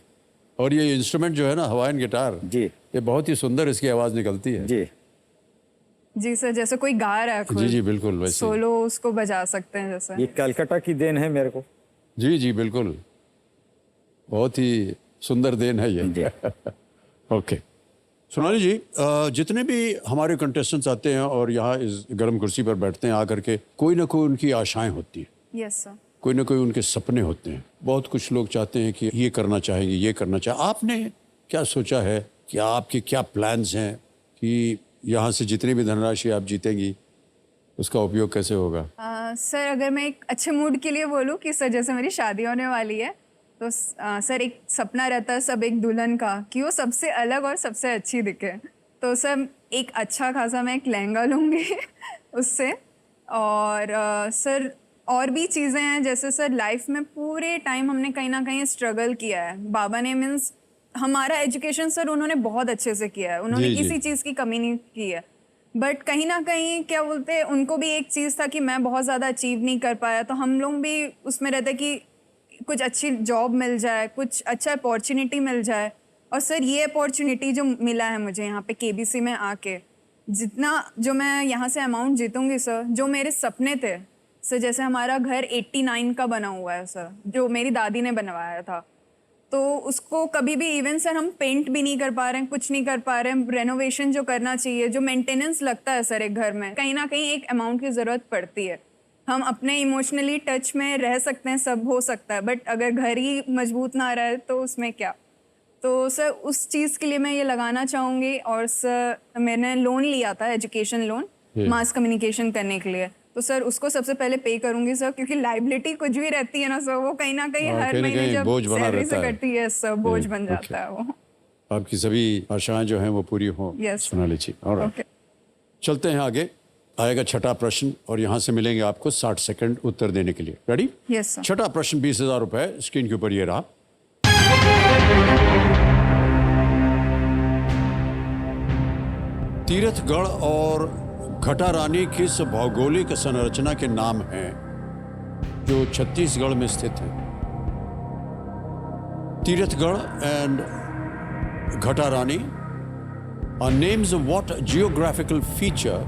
और ये इंस्ट्रूमेंट जो है ना, हवाइन गिटार, जी ये बहुत ही सुंदर इसकी आवाज निकलती है। जी जी सर, जैसे कोई गा रहा है खुद, जी जी बिल्कुल वैसे। सोलो उसको बजा सकते हैं जैसे। ये कलकत्ता की देन है मेरे को। जी जी बिल्कुल, बहुत ही सुंदर देन है जी। ये। ओके सोनाली जी, जितने भी हमारे कंटेस्टेंट्स आते हैं और यहाँ इस गर्म कुर्सी पर बैठते हैं आकर के, कोई ना कोई उनकी आशाएं होती हैं, यस सर। कोई ना कोई उनके सपने होते हैं। बहुत कुछ लोग चाहते हैं कि ये करना चाहेंगे, ये करना चाहें। आपने क्या सोचा है कि आपके क्या प्लान्स हैं कि यहाँ से जितनी भी धनराशि आप जीतेंगी उसका उपयोग कैसे होगा? सर अगर मैं एक अच्छे मूड के लिए बोलूँ कि सर जैसे मेरी शादी होने वाली है, तो सर एक सपना रहता है सब एक दुल्हन का कि वो सबसे अलग और सबसे अच्छी दिखे। तो सर एक अच्छा खासा मैं एक लहंगा लूँगी उससे। और सर और भी चीज़ें हैं, जैसे सर लाइफ में पूरे टाइम हमने कहीं ना कहीं स्ट्रगल किया है। बाबा ने मीन्स हमारा एजुकेशन सर उन्होंने बहुत अच्छे से किया है, उन्होंने जी, जी। किसी चीज़ की कमी नहीं की है। बट कहीं ना कहीं क्या बोलते हैं, उनको भी एक चीज़ था कि मैं बहुत ज़्यादा अचीव नहीं कर पाया, तो हम लोग भी उसमें रहते कि कुछ अच्छी जॉब मिल जाए, कुछ अच्छा अपॉर्चुनिटी मिल जाए। और सर ये अपॉर्चुनिटी जो मिला है मुझे यहाँ पे केबीसी में आके, जितना जो मैं यहाँ से अमाउंट जीतूंगी सर, जो मेरे सपने थे सर, जैसे हमारा घर 89 का बना हुआ है सर, जो मेरी दादी ने बनवाया था, तो उसको कभी भी इवन सर हम पेंट भी नहीं कर पा रहे हैं, कुछ नहीं कर पा रहे हैं। रेनोवेशन जो करना चाहिए, जो मेंटेनेंस लगता है सर एक घर में, कहीं ना कहीं एक अमाउंट की ज़रूरत पड़ती है। हम अपने इमोशनली टच में रह सकते हैं, सब हो सकता है, बट अगर घर ही मजबूत ना रहे तो उसमें क्या। तो सर उस चीज़ के लिए मैं ये लगाना चाहूँगी। और सर मैंने लोन लिया था, एजुकेशन लोन, मास कम्युनिकेशन करने के लिए, तो सर उसको सबसे पहले पे करूँगी सर, क्योंकि लाइबिलिटी कुछ भी रहती है ना सर, वो कहीं ना कहीं हर कहीं ना महीने कहीं जब बोझ बना सैलरी रहता से है। कटती है सर, बोझ बन ओके। जाता है वो। आपकी सभी आशाएं जो हैं वो पूरी हों Yes. सोनाली जी। ऑलराइट, ओके चलते हैं आगे। आएगा छठा प्रश्न और यहाँ से मिलेंगे आपको 60 सेकंड उत्तर देने के लिए। रेडी? Yes sir. छठा प्रश्न 20,000 रुपए स्क्रीन के ऊपर ये रहा। तीरथगढ़ और घटारानी किस भौगोलिक संरचना के नाम हैं जो छत्तीसगढ़ में स्थित है? Tirathgarh and Ghatarani are names of what geographical feature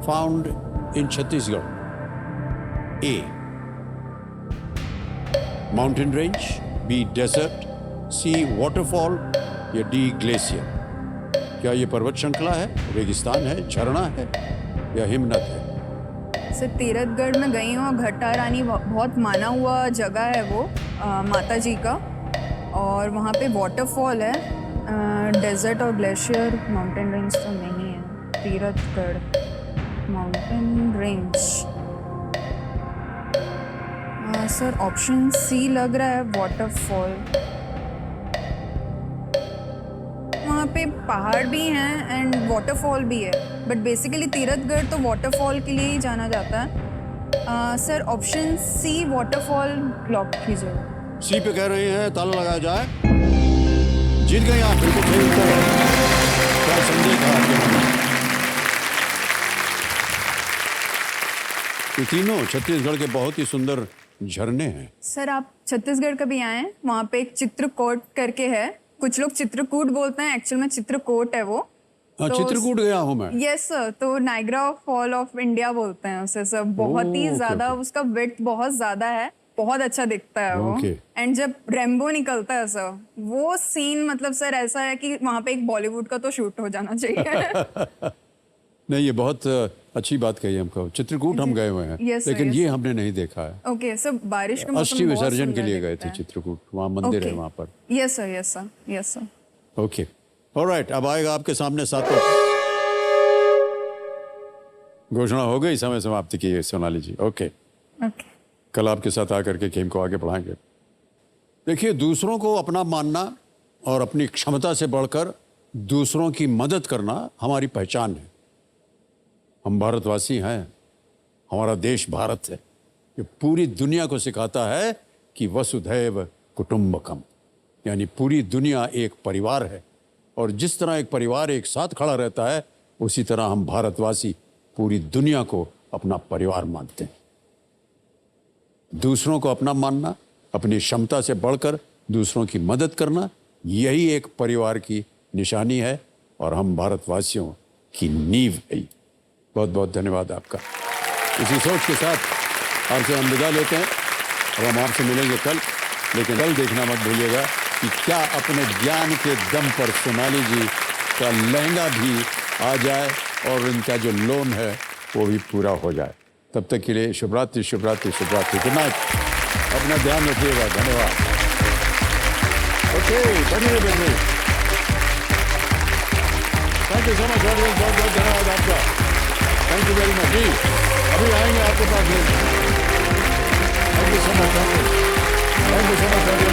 found in Chhattisgarh? A. Mountain range, B. Desert, C. Waterfall या D. Glacier? क्या ये पर्वत श्रृंखला है, रेगिस्तान है, झरना है या हिमनद है? सर तीरथगढ़ में गई हूँ, और घट्टा रानी बहुत माना हुआ जगह है वो, माता जी का, और वहाँ पे वाटरफॉल है। डेजर्ट और ग्लेशियर, माउंटेन रेंज तो नहीं है। Tirathgarh mountain range, sir option C लग रहा है, वाटरफॉल। वहाँ पे पहाड़ भी हैं एंड वाटरफॉल भी है, बट बेसिकली तीरथगढ़ तो वाटरफॉल के लिए ही जाना जाता है। Sir option C waterfall lock कीजिए। सी पे कह रहे हैं, ताला लगाया जाए। जीत गए आप, बिल्कुल सही उत्तर है। क्या संदेह था आपके मन में? ये तीनों छत्तीसगढ़ के बहुत ही सुंदर झरने हैं। सर आप छत्तीसगढ़ कभी आए हैं? वहाँ पे एक चित्रकूट करके है, कुछ लोग चित्रकूट बोलते हैं, एक्चुअल में चित्रकूट है वो। हाँ, तो चित्रकूट गया हूँ मैं। यस सर, तो नाइग्रा फॉल ऑफ इंडिया बोलते हैं उसे सर। बहुत ही ओके, ज्यादा ओके। उसका विड्थ बहुत ज्यादा है, बहुत अच्छा दिखता है वो। ओके। एंड जब रेम्बो निकलता है सर, वो सीन मतलब सर ऐसा है कि वहाँ पे एक बॉलीवुड का तो शूट हो जाना चाहिए। नहीं, ये बहुत अच्छी बात कही हमको। चित्रकूट हम गए हुए हैं, Yes, sir, लेकिन yes, ये sir. हमने नहीं देखा है। ओके सर, बारिश का अस्थि मौसम बहुत विसर्जन के सुंदर लिए गए दिखता थे है। चित्रकूट, वहाँ मंदिर है Okay. वहाँ पर। Yes sir, yes sir, yes sir. Okay, alright, अब आएगा आपके सामने सातों। घोषणा हो गई, समय समाप्ति की है सोनाली जी। ओके, ओके कल आपके साथ आकर के गेम को आगे बढ़ाएंगे। देखिए, दूसरों को अपना मानना और अपनी क्षमता से बढ़कर दूसरों की मदद करना हमारी पहचान है। हम भारतवासी हैं, हमारा देश भारत है। ये पूरी दुनिया को सिखाता है कि वसुधैव कुटुंबकम, यानी पूरी दुनिया एक परिवार है। और जिस तरह एक परिवार एक साथ खड़ा रहता है, उसी तरह हम भारतवासी पूरी दुनिया को अपना परिवार मानते हैं। दूसरों को अपना मानना, अपनी क्षमता से बढ़कर दूसरों की मदद करना, यही एक परिवार की निशानी है और हम भारतवासियों की नींव है। बहुत बहुत धन्यवाद आपका। इसी सोच के साथ आपसे हम विदा लेते हैं और हम आपसे मिलेंगे कल। लेकिन कल देखना मत भूलिएगा कि क्या अपने ज्ञान के दम पर सोनाली जी का लहंगा भी आ जाए और इनका जो लोन है वो भी पूरा हो जाए। तब तक के लिए शुभ रात्रि, शुभ रात्रि, शुभ रात्रि। Good night. अपना ध्यान रखिएगा। धन्यवाद। ओके, बनिए बनिए। Thank you so much. बहुत बहुत धन्यवाद आपका। थैंक यू वेरी मच जी। अभी आएंगे आपके पास। Thank you so much. Thank you so much. Thank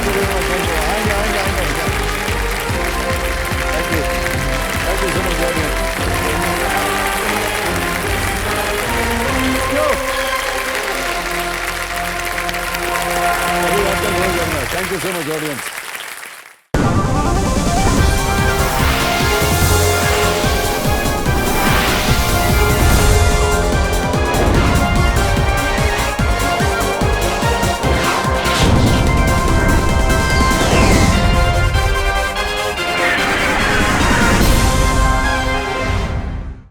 you very much. आएंगे आएंगे आएंगे। Thank you so much. Thank you so much, audience.